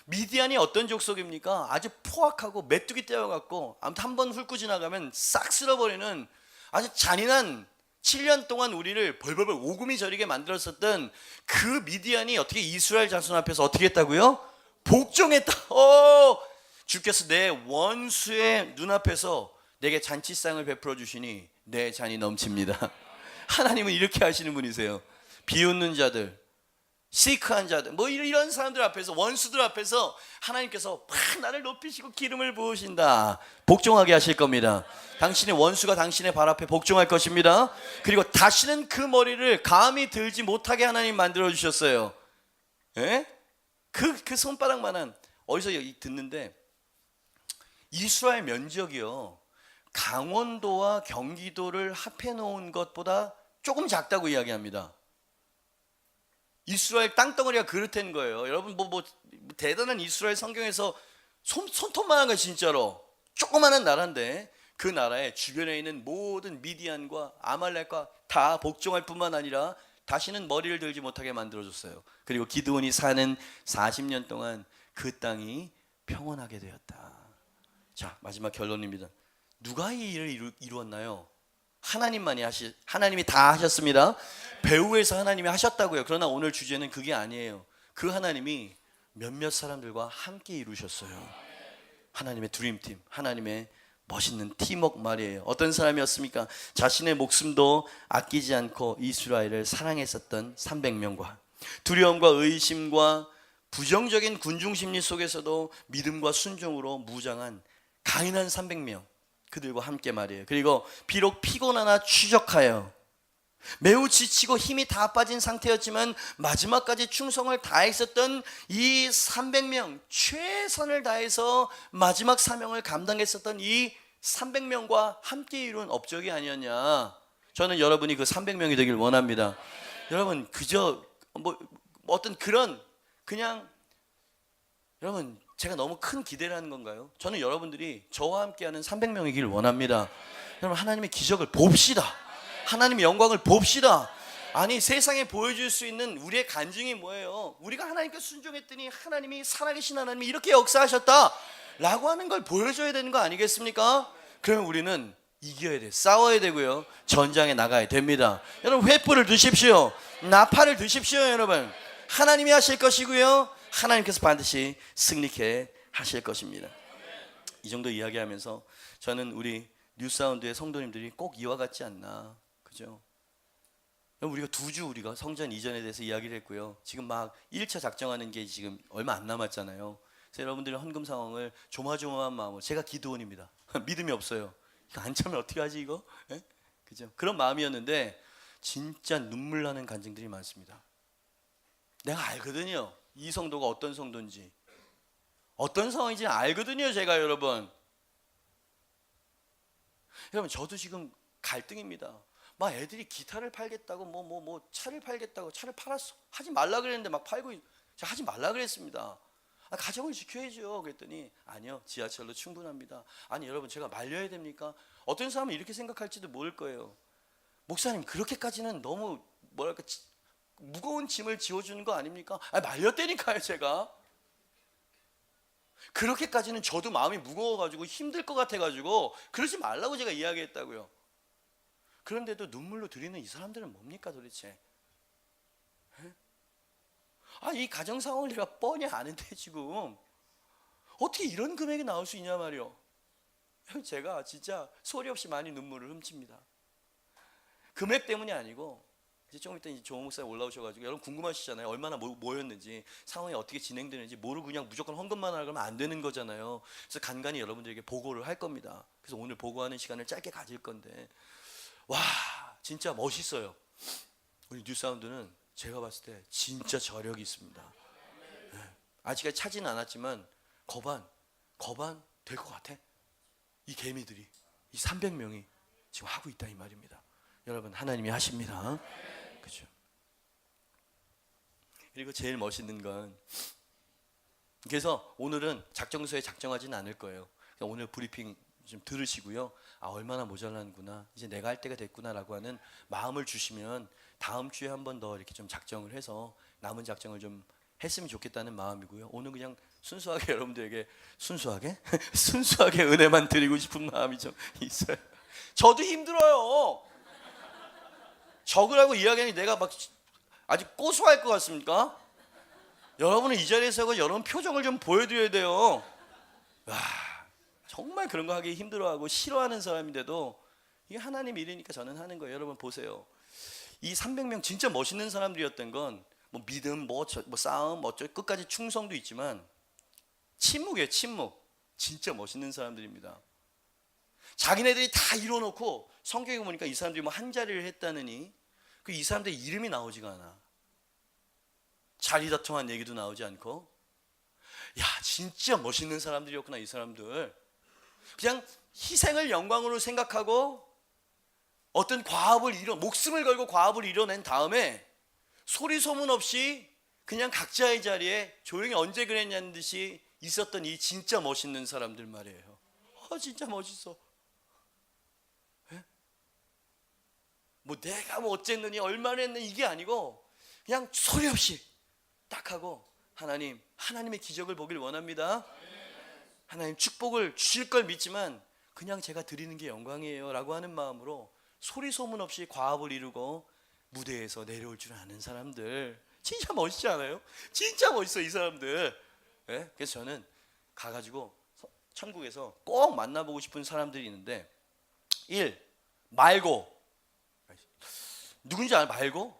Speaker 1: 미디안이 어떤 족속입니까? 아주 포악하고 메뚜기 떼어갖고 아무튼 한번 훑고 지나가면 싹 쓸어버리는 아주 잔인한, 7년 동안 우리를 벌벌벌 오금이 저리게 만들었었던 그 미디안이 어떻게 이스라엘 자손 앞에서 어떻게 했다고요? 복종했다. 주께서 내 원수의 눈앞에서 내게 잔치상을 베풀어 주시니 내 잔이 넘칩니다. 하나님은 이렇게 하시는 분이세요. 비웃는 자들, 시크한 자들, 뭐 이런 사람들 앞에서, 원수들 앞에서 하나님께서 막 나를 높이시고 기름을 부으신다. 복종하게 하실 겁니다. 당신의 원수가 당신의 발 앞에 복종할 것입니다. 그리고 다시는 그 머리를 감히 들지 못하게 하나님 만들어 주셨어요. 예? 그 손바닥만한, 어디서 듣는데 이스라엘 면적이요, 강원도와 경기도를 합해 놓은 것보다 조금 작다고 이야기합니다. 이스라엘 땅덩어리가 그렇다는 거예요. 여러분 뭐 대단한 이스라엘 성경에서 손톱만한 거, 진짜로 조그마한 나라인데 그 나라의 주변에 있는 모든 미디안과 아말렉과 다 복종할 뿐만 아니라 다시는 머리를 들지 못하게 만들어줬어요. 그리고 기드온이 사는 40년 동안 그 땅이 평온하게 되었다. 자, 마지막 결론입니다. 누가 이 일을 이루었나요? 하나님이 다 하셨습니다. 배후에서 하나님이 하셨다고요. 그러나 오늘 주제는 그게 아니에요. 그 하나님이 몇몇 사람들과 함께 이루셨어요. 하나님의 드림팀, 하나님의 멋있는 팀워크 말이에요. 어떤 사람이었습니까? 자신의 목숨도 아끼지 않고 이스라엘을 사랑했었던 300명과 두려움과 의심과 부정적인 군중심리 속에서도 믿음과 순종으로 무장한 강인한 300명, 그들과 함께 말이에요. 그리고 비록 피곤하나 추적하여 매우 지치고 힘이 다 빠진 상태였지만 마지막까지 충성을 다했었던 이 300명, 최선을 다해서 마지막 사명을 감당했었던 이 300명과 함께 이룬 업적이 아니었냐. 저는 여러분이 그 300명이 되길 원합니다. 여러분 그저 어떤 그냥 여러분, 제가 너무 큰 기대를 하는 건가요? 저는 여러분들이 저와 함께하는 300명이길 원합니다. 여러분, 하나님의 기적을 봅시다. 하나님의 영광을 봅시다. 아니, 세상에 보여줄 수 있는 우리의 간증이 뭐예요? 우리가 하나님께 순종했더니 하나님이, 살아계신 하나님이 이렇게 역사하셨다 라고 하는 걸 보여줘야 되는 거 아니겠습니까? 그러면 우리는 이겨야 돼, 싸워야 되고요, 전장에 나가야 됩니다. 여러분, 횃불을 드십시오. 나팔을 드십시오. 여러분, 하나님이 하실 것이고요, 하나님께서 반드시 승리케 하실 것입니다. 이 정도 이야기하면서 저는 우리 뉴사운드의 성도님들이 꼭 이와 같지 않나, 그죠? 우리가 2주 우리가 성전 이전에 대해서 이야기를 했고요, 지금 막 1차 작정하는 게 지금 얼마 안 남았잖아요. 그래서 여러분들의 헌금 상황을 조마조마한 마음으로, 제가 기도원입니다. 믿음이 없어요. 이거 안 차면 어떻게 하지 이거? 예? 그죠? 그런 마음이었는데 진짜 눈물 나는 간증들이 많습니다. 내가 알거든요, 이 성도가 어떤 성도인지, 어떤 상황인지 알거든요, 제가. 여러분, 저도 지금 갈등입니다. 막 애들이 기타를 팔겠다고 뭐 차를 팔겠다고, 차를 팔았어. 하지 말라 그랬는데 막 팔고, 제가 하지 말라 그랬습니다. 가정을 지켜야죠. 그랬더니 아니요, 지하철로 충분합니다. 아니 여러분, 제가 말려야 됩니까? 어떤 사람은 이렇게 생각할지도 모를 거예요. 목사님, 그렇게까지는 너무 뭐랄까 무거운 짐을 지워주는 거 아닙니까? 말렸다니까요, 제가. 그렇게까지는 저도 마음이 무거워가지고 힘들 것 같아가지고 그러지 말라고 제가 이야기했다고요. 그런데도 눈물로 드리는 이 사람들은 뭡니까 도대체? 이 가정 상황을 내가 뻔히 아는데 지금 어떻게 이런 금액이 나올 수 있냐 말이요. 제가 진짜 소리 없이 많이 눈물을 훔칩니다. 금액 때문이 아니고, 이제 좀 이따 이제 조홍 목사님 올라오셔가지고 여러분 궁금하시잖아요. 얼마나 모였는지, 상황이 어떻게 진행되는지 모르고 그냥 무조건 헌금만 하라 그러면 안 되는 거잖아요. 그래서 간간히 여러분들에게 보고를 할 겁니다. 그래서 오늘 보고하는 시간을 짧게 가질 건데, 와, 진짜 멋있어요. 우리 뉴사운드는 제가 봤을 때 진짜 저력이 있습니다. 아직까지 차지는 않았지만 거반 될 것 같아. 이 개미들이, 이 300명이 지금 하고 있다 이 말입니다. 여러분, 하나님이 하십니다. 그렇죠? 그리고 제일 멋있는 건, 그래서 오늘은 작정서에 작정하지는 않을 거예요. 오늘 브리핑 좀 들으시고요, 얼마나 모자라는구나, 이제 내가 할 때가 됐구나라고 하는 마음을 주시면 다음 주에 한 번 더 이렇게 좀 작정을 해서 남은 작정을 좀 했으면 좋겠다는 마음이고요. 오늘 그냥 순수하게 여러분들에게 순수하게 은혜만 드리고 싶은 마음이 좀 있어요. 저도 힘들어요. 적으라고 이야기하니 내가 막 아주 고소할 것 같습니까? 여러분은 이 자리에서 여러분 표정을 좀 보여드려야 돼요. 와, 정말 그런 거 하기 힘들어하고 싫어하는 사람인데도 이게 하나님 일이니까 저는 하는 거예요. 여러분 보세요. 이 300명 진짜 멋있는 사람들이었던 건 뭐 믿음, 뭐 싸움, 끝까지 충성도 있지만 침묵이에요. 침묵. 진짜 멋있는 사람들입니다. 자기네들이 다 이뤄놓고 성경에 보니까 이 사람들이 뭐 한 자리를 했다느니 이 사람들의 이름이 나오지가 않아. 자리다툼한 얘기도 나오지 않고. 야, 진짜 멋있는 사람들이었구나 이 사람들. 그냥 희생을 영광으로 생각하고 어떤 목숨을 걸고 과업을 이뤄낸 다음에 소리 소문 없이 그냥 각자의 자리에 조용히 언제 그랬냐는 듯이 있었던 이 진짜 멋있는 사람들 말이에요. 진짜 멋있어. 네? 뭐 내가 뭐 어쨌느니 얼마나 했느니 이게 아니고 그냥 소리 없이 딱 하고, 하나님의 기적을 보길 원합니다. 하나님 축복을 주실 걸 믿지만 그냥 제가 드리는 게 영광이에요 라고 하는 마음으로 소리 소문 없이 과업을 이루고 무대에서 내려올 줄 아는 사람들, 진짜 멋있지 않아요? 진짜 멋있어 이 사람들. 네? 그래서 저는 가가지고 천국에서 꼭 만나보고 싶은 사람들이 있는데, 1. 말고. 누군지 알아? 말고?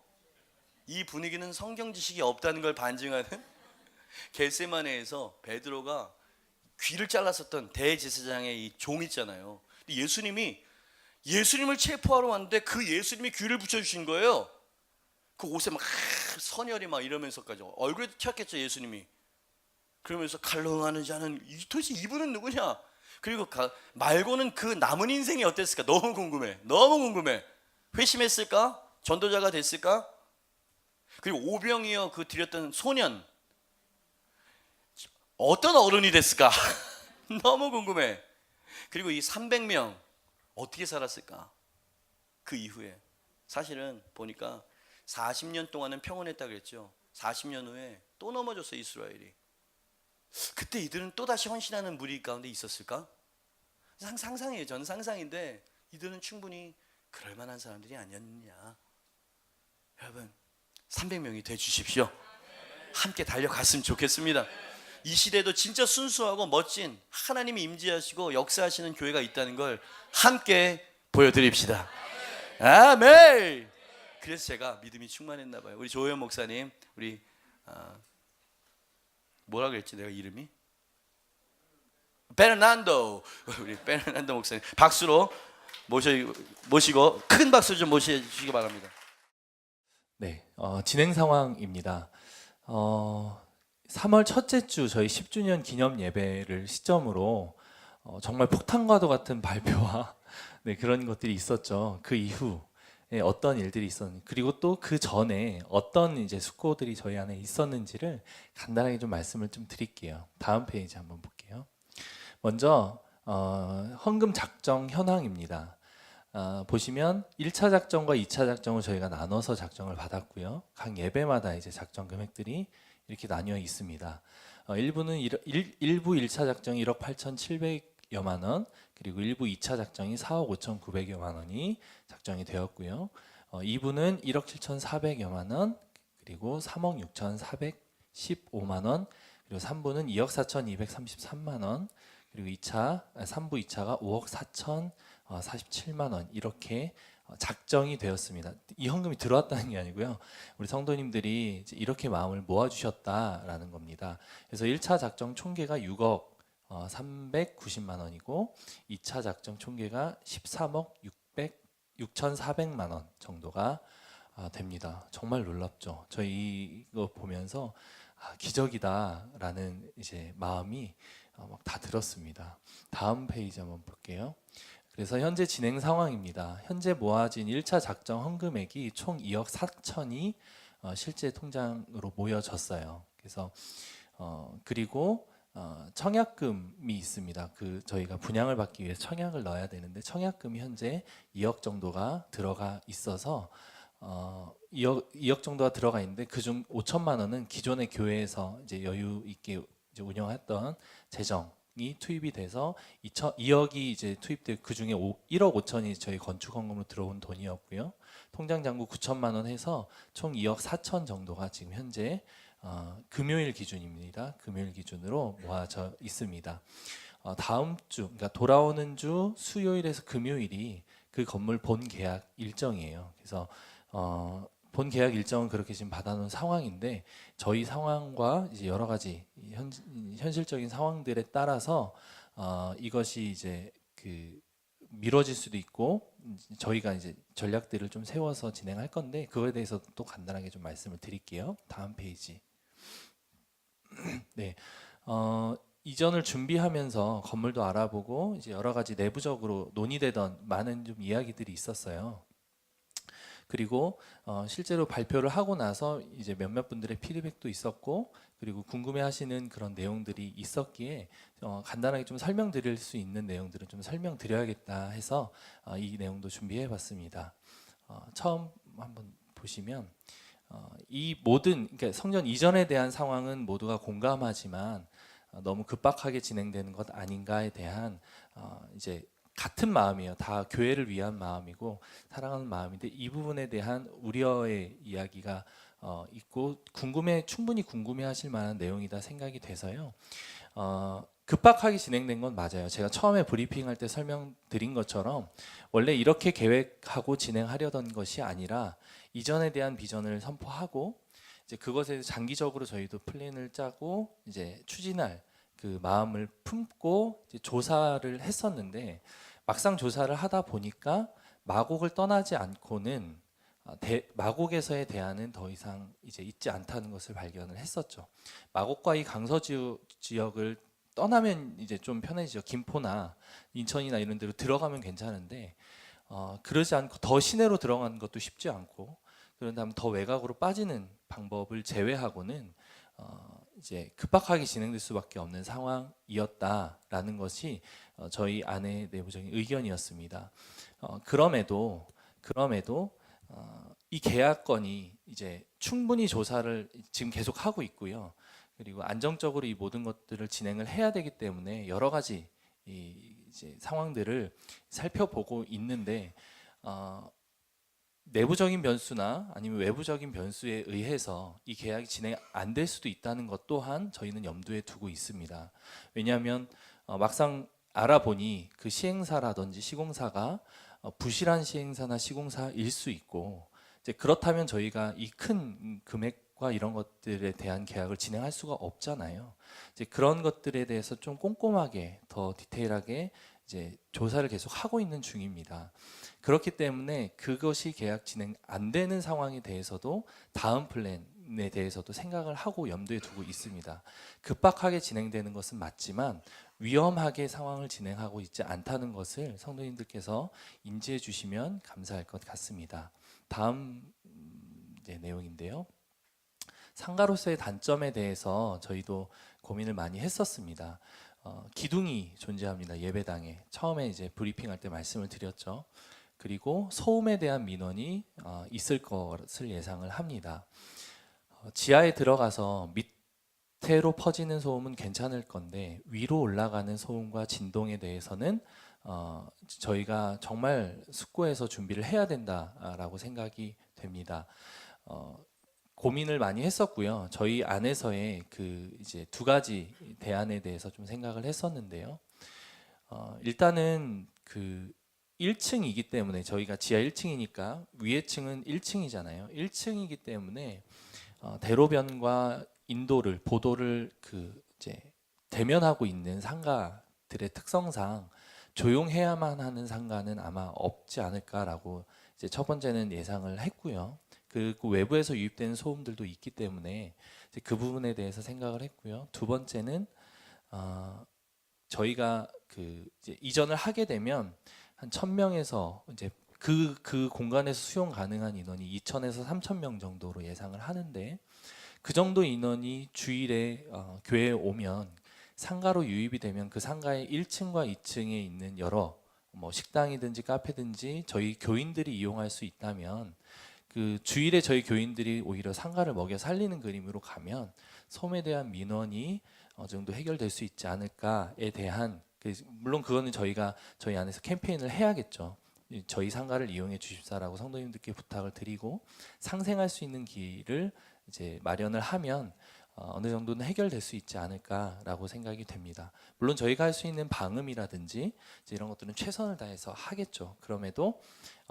Speaker 1: 이 분위기는 성경 지식이 없다는 걸 반증하는 겟세마네에서 베드로가 귀를 잘랐었던 대제사장의 이 종 있잖아요. 예수님을 체포하러 왔는데 그 예수님이 귀를 붙여주신 거예요. 그 옷에 막 선혈이 막 이러면서까지 얼굴에도 튀었겠죠 예수님이. 그러면서 칼로 응하는 자는 도대체 이분은 누구냐. 그리고 말고는 그 남은 인생이 어땠을까. 너무 궁금해. 회심했을까? 전도자가 됐을까? 그리고 오병이어 그 드렸던 소년, 어떤 어른이 됐을까? 너무 궁금해. 그리고 이 300명 어떻게 살았을까? 그 이후에 사실은 보니까 40년 동안은 평온했다 그랬죠. 40년 후에 또 넘어졌어 이스라엘이. 그때 이들은 또다시 헌신하는 무리 가운데 있었을까? 상상이에요. 저는 상상인데 이들은 충분히 그럴 만한 사람들이 아니었느냐. 여러분 300명이 돼 주십시오. 함께 달려갔으면 좋겠습니다. 이 시대도 진짜 순수하고 멋진 하나님이 임재하시고 역사하시는 교회가 있다는 걸 함께 보여드립시다. 아멘. 그래서 제가 믿음이 충만했나 봐요. 우리 조현 목사님, 우리 뭐라 그랬지 내가 이름이? 베르난도, 우리 베르난도 목사님 박수로 모시고 큰 박수 좀 모셔주시기 바랍니다.
Speaker 2: 네, 진행 상황입니다. 3월 첫째 주 저희 10주년 기념 예배를 시점으로 정말 폭탄과도 같은 발표와 네, 그런 것들이 있었죠. 그 이후 어떤 일들이 있었는지, 그리고 또 그 전에 어떤 이제 숙고들이 저희 안에 있었는지를 간단하게 좀 말씀을 좀 드릴게요. 다음 페이지 한번 볼게요. 먼저 헌금 작정 현황입니다. 보시면 1차 작정과 2차 작정을 저희가 나눠서 작정을 받았고요. 각 예배마다 이제 작정 금액들이 이렇게 나뉘어 있습니다. 일부 1차 작정이 1억 8,700여만 원, 그리고 일부 2차 작정이 4억 5,900여만 원이 작정이 되었고요. 2부는 1억 7,400여만 원, 그리고 3억 6,415만 원, 그리고 3부는 2억 4,233만 원, 그리고 3부 2차가 5억 4,047만 원 이렇게 작정이 되었습니다. 이 헌금이 들어왔다는 게 아니고요. 우리 성도님들이 이렇게 마음을 모아주셨다라는 겁니다. 그래서 1차 작정 총계가 6억 390만 원이고 2차 작정 총계가 13억 6,400만 원 정도가 됩니다. 정말 놀랍죠. 저희 이거 보면서 기적이다라는 이제 마음이 막 다 들었습니다. 다음 페이지 한번 볼게요. 그래서 현재 진행 상황입니다. 현재 모아진 1차 작정 헌금액이 총 2억 4천이 실제 통장으로 모여졌어요. 그래서 그리고 청약금이 있습니다. 그 저희가 분양을 받기 위해 청약을 넣어야 되는데 청약금이 현재 2억 정도가 들어가 있어서 2억 정도가 들어가 있는데 그중 5천만 원은 기존의 교회에서 이제 여유 있게 이제 운영했던 재정이 투입이 돼서 2억이 이제 투입돼 그 중에 1억 5천이 저희 건축 헌금으로 들어온 돈이었고요. 통장 잔고 9천만 원 해서 총 2억 4천 정도가 지금 현재 금요일 기준입니다. 금요일 기준으로 모아져 있습니다. 다음 주, 그러니까 돌아오는 주 수요일에서 금요일이 그 건물 본 계약 일정이에요. 그래서 본 계약 일정은 그렇게 지금 받아놓은 상황인데 저희 상황과 이제 여러 가지 현실적인 상황들에 따라서 이것이 이제 그 미뤄질 수도 있고 저희가 이제 전략들을 좀 세워서 진행할 건데 그거에 대해서 또 간단하게 좀 말씀을 드릴게요. 다음 페이지. 네, 이전을 준비하면서 건물도 알아보고 이제 여러 가지 내부적으로 논의되던 많은 좀 이야기들이 있었어요. 그리고 실제로 발표를 하고 나서 이제 몇몇 분들의 피드백도 있었고 그리고 궁금해하시는 그런 내용들이 있었기에 간단하게 좀 설명드릴 수 있는 내용들은 좀 설명드려야겠다 해서 이 내용도 준비해봤습니다. 처음 한번 보시면 이 모든 그러니까 성전 이전에 대한 상황은 모두가 공감하지만 너무 급박하게 진행되는 것 아닌가에 대한 이제 같은 마음이에요. 다 교회를 위한 마음이고 사랑하는 마음인데 이 부분에 대한 우려의 이야기가 있고 충분히 궁금해하실 만한 내용이다 생각이 돼서요. 급박하게 진행된 건 맞아요. 제가 처음에 브리핑할 때 설명드린 것처럼 원래 이렇게 계획하고 진행하려던 것이 아니라 이전에 대한 비전을 선포하고 이제 그것에 대해서 장기적으로 저희도 플랜을 짜고 이제 추진할 그 마음을 품고 이제 조사를 했었는데 막상 조사를 하다 보니까 마곡을 떠나지 않고는 마곡에서의 대안은 더 이상 이제 있지 않다는 것을 발견을 했었죠. 마곡과 이 강서 지역을 떠나면 이제 좀 편해지죠. 김포나 인천이나 이런 데로 들어가면 괜찮은데 그러지 않고 더 시내로 들어가는 것도 쉽지 않고 그런 다음 더 외곽으로 빠지는 방법을 제외하고는 이제 급박하게 진행될 수밖에 없는 상황이었다라는 것이 저희 안의 내부적인 의견이었습니다. 그럼에도 이 계약건이 이제 충분히 조사를 지금 계속 하고 있고요. 그리고 안정적으로 이 모든 것들을 진행을 해야 되기 때문에 여러 가지 이제 상황들을 살펴보고 있는데 내부적인 변수나 아니면 외부적인 변수에 의해서 이 계약이 진행 안 될 수도 있다는 것 또한 저희는 염두에 두고 있습니다. 왜냐하면 막상 알아보니 그 시행사라든지 시공사가 부실한 시행사나 시공사일 수 있고, 이제 그렇다면 저희가 이 큰 금액과 이런 것들에 대한 계약을 진행할 수가 없잖아요. 이제 그런 것들에 대해서 좀 꼼꼼하게 더 디테일하게 이제 조사를 계속 하고 있는 중입니다. 그렇기 때문에 그것이 계약 진행 안 되는 상황에 대해서도 다음 플랜에 대해서도 생각을 하고 염두에 두고 있습니다. 급박하게 진행되는 것은 맞지만 위험하게 상황을 진행하고 있지 않다는 것을 성도님들께서 인지해 주시면 감사할 것 같습니다. 다음 이제 내용인데요. 상가로서의 단점에 대해서 저희도 고민을 많이 했었습니다. 기둥이 존재합니다. 예배당에 처음에 이제 브리핑할 때 말씀을 드렸죠. 그리고 소음에 대한 민원이 있을 것을 예상을 합니다. 지하에 들어가서 밑으로 퍼지는 소음은 괜찮을 건데 위로 올라가는 소음과 진동에 대해서는 저희가 정말 숙고해서 준비를 해야 된다라고 생각이 됩니다. 고민을 많이 했었고요. 저희 안에서의 그 이제 두 가지 대안에 대해서 좀 생각을 했었는데요. 일단은 그 1층이기 때문에 저희가 지하 1층이니까 위에 층은 1층이잖아요. 1층이기 때문에 대로변과 인도를 보도를 그 이제 대면하고 있는 상가들의 특성상 조용해야만 하는 상가는 아마 없지 않을까라고 이제 첫 번째는 예상을 했고요. 그 외부에서 유입되는 소음들도 있기 때문에 이제 그 부분에 대해서 생각을 했고요. 두 번째는 저희가 그 이제 이전을 하게 되면 한 1,000명에서 이제 그 공간에서 수용 가능한 인원이 2,000에서 3,000명 정도로 예상을 하는데, 그 정도 인원이 주일에 교회에 오면 상가로 유입이 되면 그 상가의 1층과 2층에 있는 여러 뭐 식당이든지 카페든지 저희 교인들이 이용할 수 있다면, 그 주일에 저희 교인들이 오히려 상가를 먹여 살리는 그림으로 가면 소음에 대한 민원이 어느 정도 해결될 수 있지 않을까에 대한, 물론 그거는 저희가 저희 안에서 캠페인을 해야겠죠. 저희 상가를 이용해 주십사라고 성도님들께 부탁을 드리고 상생할 수 있는 길을 이제 마련을 하면 어느 정도는 해결될 수 있지 않을까라고 생각이 됩니다. 물론 저희가 할 수 있는 방음이라든지 이제 이런 것들은 최선을 다해서 하겠죠. 그럼에도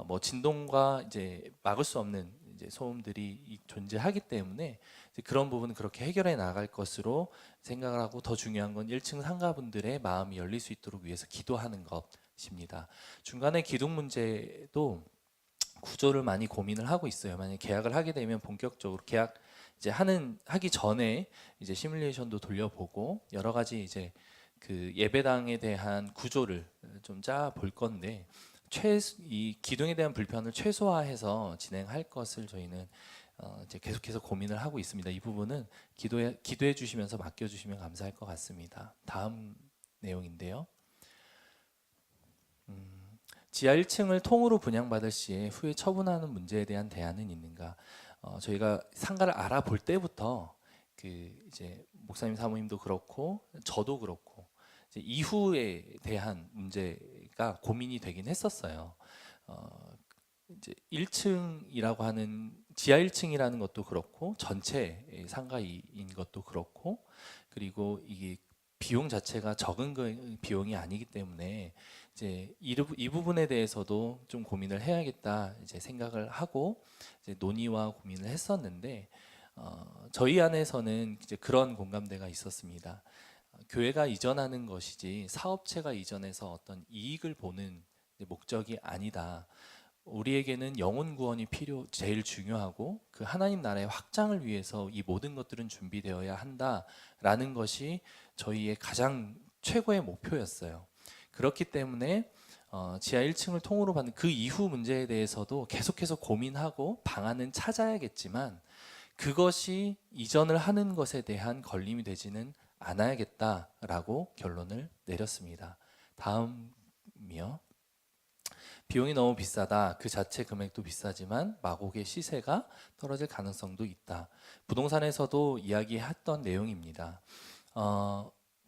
Speaker 2: 뭐 진동과 이제 막을 수 없는 이제 소음들이 존재하기 때문에 이제 그런 부분은 그렇게 해결해 나갈 것으로 생각을 하고, 더 중요한 건 1층 상가분들의 마음이 열릴 수 있도록 위해서 기도하는 것입니다. 중간에 기둥 문제도 구조를 많이 고민을 하고 있어요. 만약 계약을 하게 되면 본격적으로 계약 이제 하기 전에 이제 시뮬레이션도 돌려보고 여러 가지 이제 그 예배당에 대한 구조를 좀 짜 볼 건데, 이 기둥에 대한 불편을 최소화해서 진행할 것을 저희는 이제 계속해서 고민을 하고 있습니다. 이 부분은 기도해 주시면서 맡겨 주시면 감사할 것 같습니다. 다음 내용인데요. 지하 1층을 통으로 분양받을 시에 후에 처분하는 문제에 대한 대안은 있는가? 저희가 상가를 알아볼 때부터 그 이제 목사님 사모님도 그렇고 저도 그렇고 이제 이후에 대한 문제가 고민이 되긴 했었어요. 이제 1층이라고 하는 지하 1층이라는 것도 그렇고 전체 상가인 것도 그렇고, 그리고 이게 비용 자체가 적은 비용이 아니기 때문에 이제 이 부분에 대해서도 좀 고민을 해야겠다 이제 생각을 하고 이제 논의와 고민을 했었는데, 저희 안에서는 이제 그런 공감대가 있었습니다. 교회가 이전하는 것이지 사업체가 이전해서 어떤 이익을 보는 목적이 아니다. 우리에게는 영혼 구원이 제일 중요하고 그 하나님 나라의 확장을 위해서 이 모든 것들은 준비되어야 한다라는 것이 저희의 가장 최고의 목표였어요. 그렇기 때문에 지하 1층을 통으로 받는 그 이후 문제에 대해서도 계속해서 고민하고 방안은 찾아야겠지만, 그것이 이전을 하는 것에 대한 걸림이 되지는 않아야겠다라고 결론을 내렸습니다. 다음이요. 비용이 너무 비싸다. 그 자체 금액도 비싸지만 마곡의 시세가 떨어질 가능성도 있다. 부동산에서도 이야기했던 내용입니다.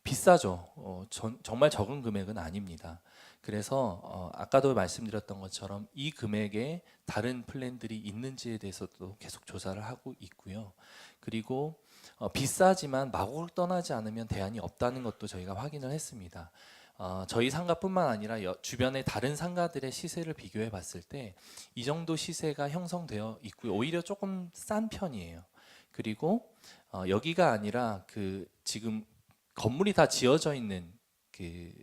Speaker 2: 비싸죠. 정말 적은 금액은 아닙니다. 그래서 아까도 말씀드렸던 것처럼 이 금액에 다른 플랜들이 있는지에 대해서도 계속 조사를 하고 있고요. 그리고 비싸지만 마곡을 떠나지 않으면 대안이 없다는 것도 저희가 확인을 했습니다. 저희 상가뿐만 아니라 주변의 다른 상가들의 시세를 비교해 봤을 때 이 정도 시세가 형성되어 있고요. 오히려 조금 싼 편이에요. 그리고 여기가 아니라 그 지금 건물이 다 지어져 있는 그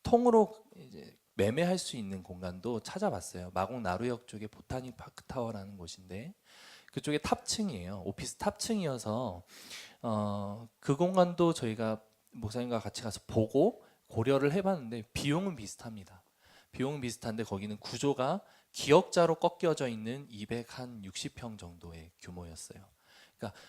Speaker 2: 통으로 이제 매매할 수 있는 공간도 찾아봤어요. 마곡 나루역 쪽에 보타닉 파크 타워라는 곳인데 그쪽에 탑층이에요. 오피스 탑층이어서 그 공간도 저희가 목사님과 같이 가서 보고 고려를 해봤는데 비용은 비슷합니다. 비용은 비슷한데 거기는 구조가 기역자로 꺾여져 있는 260평 정도의 규모였어요. 그러니까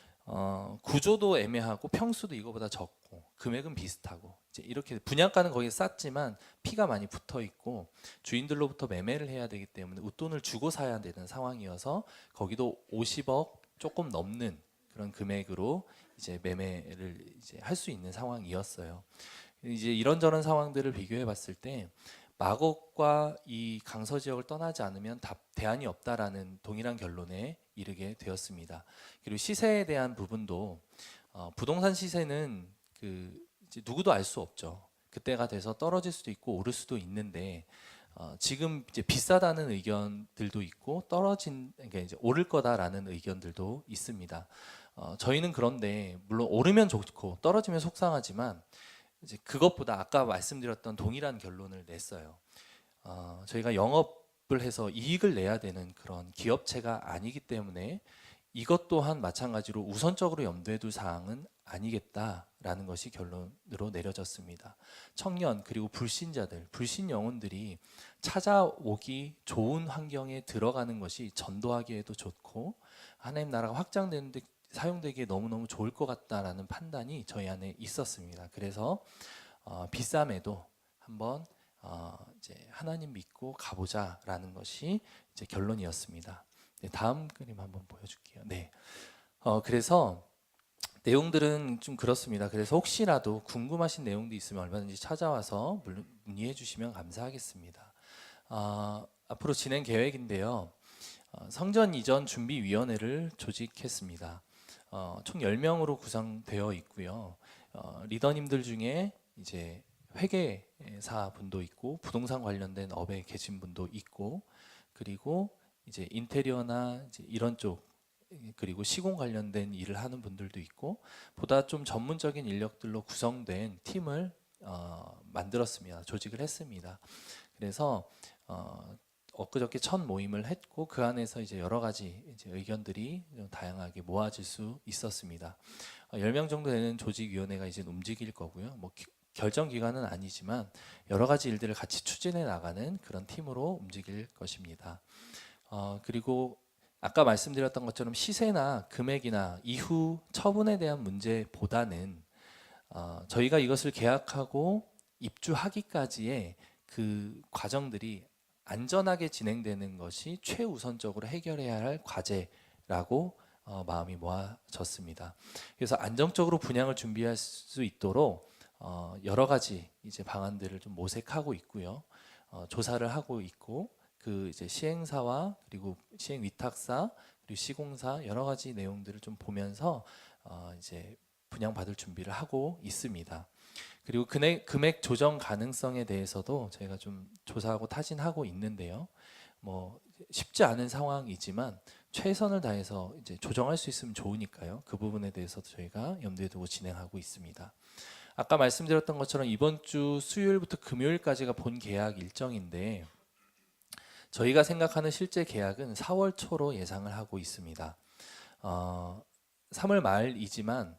Speaker 2: 구조도 애매하고 평수도 이거보다 적고 금액은 비슷하고 이제 이렇게 분양가는 거기에 쌌지만 피가 많이 붙어 있고 주인들로부터 매매를 해야 되기 때문에 웃돈을 주고 사야 되는 상황이어서 거기도 50억 조금 넘는 그런 금액으로 이제 매매를 이제 할 수 있는 상황이었어요. 이제 이런저런 상황들을 비교해 봤을 때 마곡과 이 강서 지역을 떠나지 않으면 대안이 없다라는 동일한 결론에 이르게 되었습니다. 그리고 시세에 대한 부분도 부동산 시세는 그 이제 누구도 알 수 없죠. 그때가 돼서 떨어질 수도 있고 오를 수도 있는데 지금 이제 비싸다는 의견들도 있고 그러니까 이제 오를 거다라는 의견들도 있습니다. 저희는 그런데 물론 오르면 좋고 떨어지면 속상하지만 이제 그것보다 아까 말씀드렸던 동일한 결론을 냈어요. 저희가 영업을 해서 이익을 내야 되는 그런 기업체가 아니기 때문에 이것 또한 마찬가지로 우선적으로 염두에 둘 사항은 아니겠다라는 것이 결론으로 내려졌습니다. 청년 그리고 불신자들, 불신 영혼들이 찾아오기 좋은 환경에 들어가는 것이 전도하기에도 좋고 하나님 나라가 확장되는데 사용되기에 너무너무 좋을 것 같다라는 판단이 저희 안에 있었습니다. 그래서 비쌈에도 한번 이제 하나님 믿고 가보자라는 것이 이제 결론이었습니다. 네, 다음 그림 한번 보여줄게요. 네, 그래서 내용들은 좀 그렇습니다. 그래서 혹시라도 궁금하신 내용도 있으면 얼마든지 찾아와서 문의해 주시면 감사하겠습니다. 앞으로 진행 계획인데요. 성전 이전 준비위원회를 조직했습니다. 총 10명으로 구성되어 있고요. 리더님들 중에 이제 회계사 분도 있고 부동산 관련된 업에 계신 분도 있고 그리고 이제 인테리어나 이제 이런 쪽 그리고 시공 관련된 일을 하는 분들도 있고 보다 좀 전문적인 인력들로 구성된 팀을 만들었습니다. 조직을 했습니다. 그래서 엊그저께 첫 모임을 했고 그 안에서 이제 여러 가지 이제 의견들이 좀 다양하게 모아질 수 있었습니다. 10명 정도 되는 조직위원회가 이제 움직일 거고요. 뭐 결정 기관은 아니지만 여러 가지 일들을 같이 추진해 나가는 그런 팀으로 움직일 것입니다. 그리고 아까 말씀드렸던 것처럼 시세나 금액이나 이후 처분에 대한 문제보다는 저희가 이것을 계약하고 입주하기까지의 그 과정들이 안전하게 진행되는 것이 최우선적으로 해결해야 할 과제라고 마음이 모아졌습니다. 그래서 안정적으로 분양을 준비할 수 있도록 여러 가지 이제 방안들을 좀 모색하고 있고요. 조사를 하고 있고 그 이제 시행사와 그리고 시행 위탁사 그리고 시공사 여러 가지 내용들을 좀 보면서 이제 분양받을 준비를 하고 있습니다. 그리고 금액 조정 가능성에 대해서도 저희가 좀 조사하고 타진하고 있는데요. 뭐 쉽지 않은 상황이지만 최선을 다해서 이제 조정할 수 있으면 좋으니까요. 그 부분에 대해서도 저희가 염두에 두고 진행하고 있습니다. 아까 말씀드렸던 것처럼 이번 주 수요일부터 금요일까지가 본 계약 일정인데 저희가 생각하는 실제 계약은 4월 초로 예상을 하고 있습니다. 3월 말이지만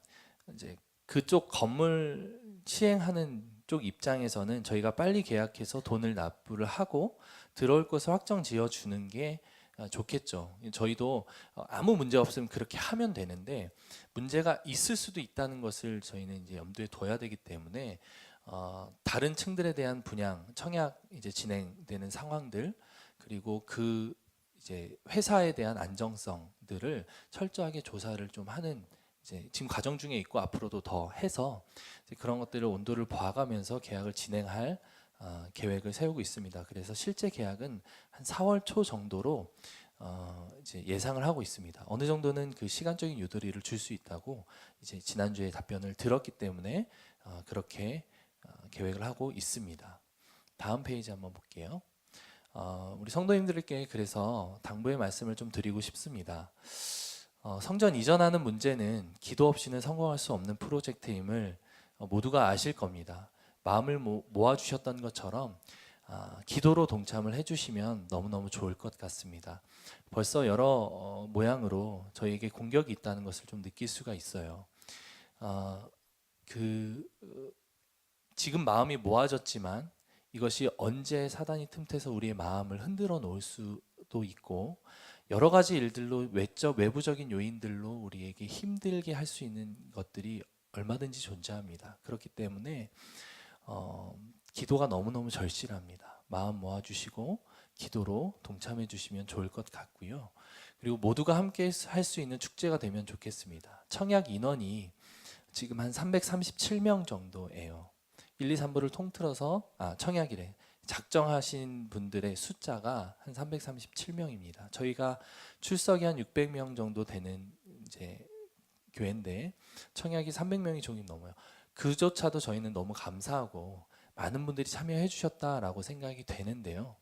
Speaker 2: 이제 그쪽 건물 시행하는 쪽 입장에서는 저희가 빨리 계약해서 돈을 납부를 하고 들어올 것을 확정 지어 주는 게 좋겠죠. 저희도 아무 문제 없으면 그렇게 하면 되는데 문제가 있을 수도 있다는 것을 저희는 이제 염두에 둬야 되기 때문에 다른 층들에 대한 분양, 청약 이제 진행되는 상황들 그리고 그 이제 회사에 대한 안정성들을 철저하게 조사를 좀 하는 이제 지금 과정 중에 있고 앞으로도 더 해서 이제 그런 것들을 온도를 봐가면서 계약을 진행할 계획을 세우고 있습니다. 그래서 실제 계약은 한 4월 초 정도로 이제 예상을 하고 있습니다. 어느 정도는 그 시간적인 유도리를 줄 수 있다고 이제 지난주에 답변을 들었기 때문에 그렇게 계획을 하고 있습니다. 다음 페이지 한번 볼게요. 우리 성도님들께 그래서 당부의 말씀을 좀 드리고 싶습니다. 성전 이전하는 문제는 기도 없이는 성공할 수 없는 프로젝트임을 모두가 아실 겁니다. 마음을 모아주셨던 것처럼 기도로 동참을 해주시면 너무너무 좋을 것 같습니다. 벌써 여러 모양으로 저희에게 공격이 있다는 것을 좀 느낄 수가 있어요. 지금 마음이 모아졌지만 이것이 언제 사단이 틈태서 우리의 마음을 흔들어 놓을 수도 있고 여러 가지 일들로 외부적인 요인들로 우리에게 힘들게 할 수 있는 것들이 얼마든지 존재합니다. 그렇기 때문에 기도가 너무너무 절실합니다. 마음 모아주시고 기도로 동참해 주시면 좋을 것 같고요. 그리고 모두가 함께 할 수 있는 축제가 되면 좋겠습니다. 청약 인원이 지금 한 337명 정도예요. 1, 2, 3부를 통틀어서 청약이래. 작정하신 분들의 숫자가 한 337명입니다. 저희가 출석이 한 600명 정도 되는 이제 교회인데 청약이 300명이 조금 넘어요. 그조차도 저희는 너무 감사하고 많은 분들이 참여해 주셨다라고 생각이 되는데요.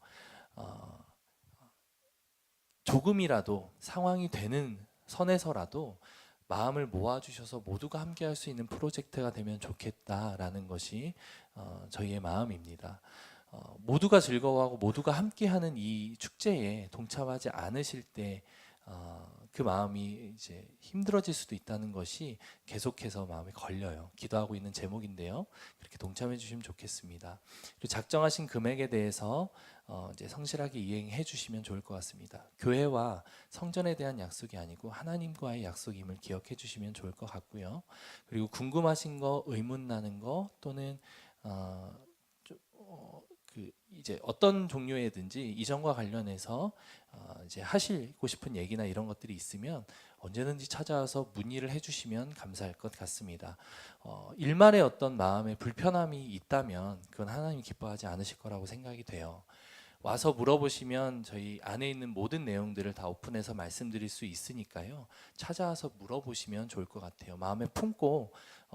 Speaker 2: 조금이라도 상황이 되는 선에서라도 마음을 모아주셔서 모두가 함께 할 수 있는 프로젝트가 되면 좋겠다라는 것이 저희의 마음입니다. 모두가 즐거워하고 모두가 함께하는 이 축제에 동참하지 않으실 때 그 마음이 이제 힘들어질 수도 있다는 것이 계속해서 마음에 걸려요. 기도하고 있는 제목인데요. 그렇게 동참해 주시면 좋겠습니다. 그리고 작정하신 금액에 대해서 이제 성실하게 이행해 주시면 좋을 것 같습니다. 교회와 성전에 대한 약속이 아니고 하나님과의 약속임을 기억해 주시면 좋을 것 같고요. 그리고 궁금하신 거, 의문 나는 거 또는 이제 어떤 종류의든지 이전과 관련해서 이제 하시고 싶은 얘기나 이런 것들이 있으면 언제든지 찾아와서 문의를 해주시면 감사할 것 같습니다. 일말의 어떤 마음의 불편함이 있다면 그건 하나님 기뻐하지 않으실 거라고 생각이 돼요. 와서 물어보시면 저희 안에 있는 모든 내용들을 다 오픈해서 말씀드릴 수 있으니까요. 찾아와서 물어보시면 좋을 것 같아요. 마음에 품고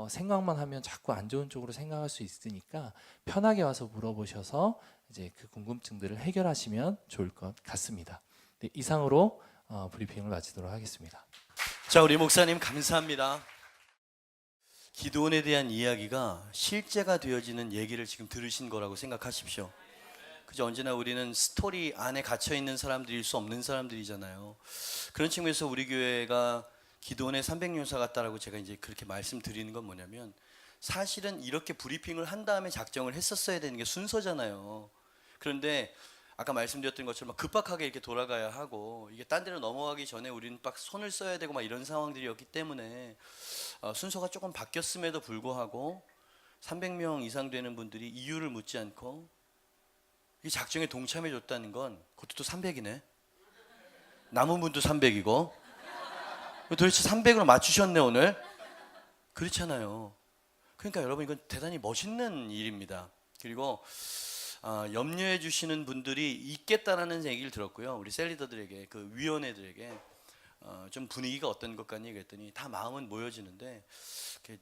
Speaker 2: 생각만 하면 자꾸 안 좋은 쪽으로 생각할 수 있으니까 편하게 와서 물어보셔서 이제 그 궁금증들을 해결하시면 좋을 것 같습니다. 네, 이상으로 브리핑을 마치도록 하겠습니다.
Speaker 1: 자, 우리 목사님 감사합니다. 기도원에 대한 이야기가 실제가 되어지는 얘기를 지금 들으신 거라고 생각하십시오. 그죠? 언제나 우리는 스토리 안에 갇혀 있는 사람들일 수 없는 사람들이잖아요. 그런 측면에서 우리 교회가 기도원의 300용사 같다라고 제가 이제 그렇게 말씀드리는 건 뭐냐면 사실은 이렇게 브리핑을 한 다음에 작정을 했었어야 되는 게 순서잖아요. 그런데 아까 말씀드렸던 것처럼 급박하게 이렇게 돌아가야 하고 이게 딴 데로 넘어가기 전에 우리는 막 손을 써야 되고 막 이런 상황들이었기 때문에 순서가 조금 바뀌었음에도 불구하고 300명 이상 되는 분들이 이유를 묻지 않고 이 작정에 동참해 줬다는 건 그것도 또 300이네. 남은 분도 300이고 도대체 300으로 맞추셨네 오늘. 그렇잖아요. 그러니까 여러분 이건 대단히 멋있는 일입니다. 그리고 염려해 주시는 분들이 있겠다라는 얘기를 들었고요. 우리 셀리더들에게 그 위원회들에게 좀 분위기가 어떤 것 같니 그랬더니 다 마음은 모여지는데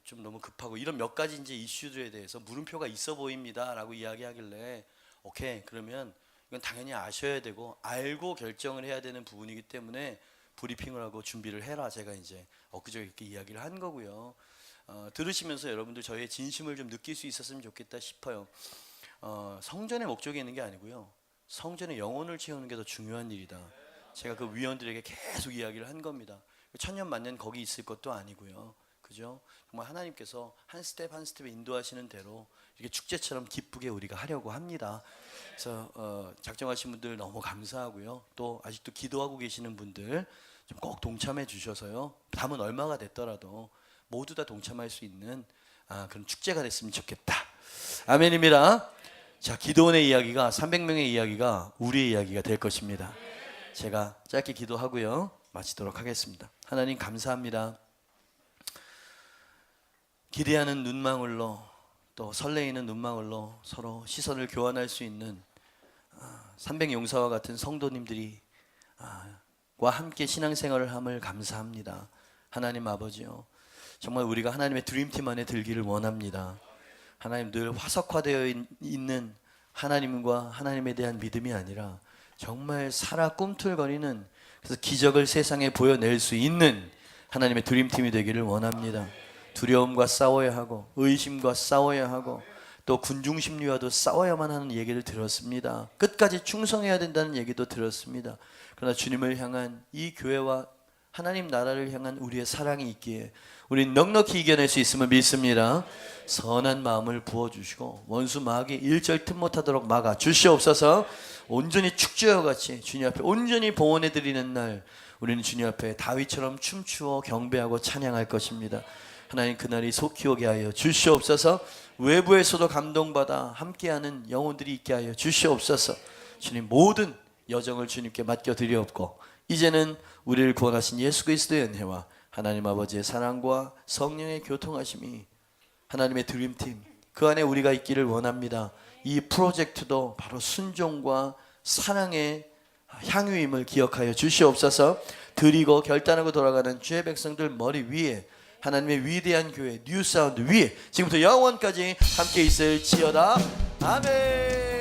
Speaker 1: 좀 너무 급하고 이런 몇 가지 이제 이슈들에 대해서 물음표가 있어 보입니다라고 이야기하길래 오케이 그러면 이건 당연히 아셔야 되고 알고 결정을 해야 되는 부분이기 때문에 브리핑을 하고 준비를 해라 제가 이제 엊그저께 이렇게 이야기를 한 거고요. 들으시면서 여러분들 저희의 진심을 좀 느낄 수 있었으면 좋겠다 싶어요. 성전의 목적이 있는 게 아니고요. 성전의 영혼을 채우는 게 더 중요한 일이다. 제가 그 위원들에게 계속 이야기를 한 겁니다. 천년 만년 거기 있을 것도 아니고요. 그죠? 정말 하나님께서 한 스텝 한 스텝 인도하시는 대로 이렇게 축제처럼 기쁘게 우리가 하려고 합니다. 그래서 작정하신 분들 너무 감사하고요. 또 아직도 기도하고 계시는 분들 좀 꼭 동참해 주셔서요. 담은 얼마가 됐더라도 모두 다 동참할 수 있는 그런 축제가 됐으면 좋겠다. 아멘입니다. 자, 기도원의 이야기가 300명의 이야기가 우리의 이야기가 될 것입니다. 제가 짧게 기도하고요. 마치도록 하겠습니다. 하나님 감사합니다. 기대하는 눈망울로 또 설레이는 눈망울로 서로 시선을 교환할 수 있는 300용사와 같은 성도님들이 와 함께 신앙생활을 함을 감사합니다. 하나님 아버지요, 정말 우리가 하나님의 드림팀 안에 들기를 원합니다. 하나님 늘 화석화되어 있는 하나님과 하나님에 대한 믿음이 아니라 정말 살아 꿈틀거리는, 그래서 기적을 세상에 보여낼 수 있는 하나님의 드림팀이 되기를 원합니다. 두려움과 싸워야 하고 의심과 싸워야 하고 또 군중심리와도 싸워야만 하는 얘기를 들었습니다. 끝까지 충성해야 된다는 얘기도 들었습니다. 그러나 주님을 향한 이 교회와 하나님 나라를 향한 우리의 사랑이 있기에 우린 넉넉히 이겨낼 수 있음을 믿습니다. 선한 마음을 부어주시고 원수 마귀 일절 틈 못하도록 막아 주시옵소서. 온전히 축제와 같이 주님 앞에 온전히 봉헌해드리는 날, 우리는 주님 앞에 다윗처럼 춤추어 경배하고 찬양할 것입니다. 하나님 그날이 속히 오게 하여 주시옵소서. 외부에서도 감동받아 함께하는 영혼들이 있게 하여 주시옵소서. 주님 모든 여정을 주님께 맡겨드리옵고 이제는 우리를 구원하신 예수 그리스도의 은혜와 하나님 아버지의 사랑과 성령의 교통하심이 하나님의 드림팀 그 안에 우리가 있기를 원합니다. 이 프로젝트도 바로 순종과 사랑의 향유임을 기억하여 주시옵소서. 드리고 결단하고 돌아가는 주의 백성들 머리 위에 하나님의 위대한 교회 뉴사운드 위에 지금부터 영원까지 함께 있을지어다. 아멘.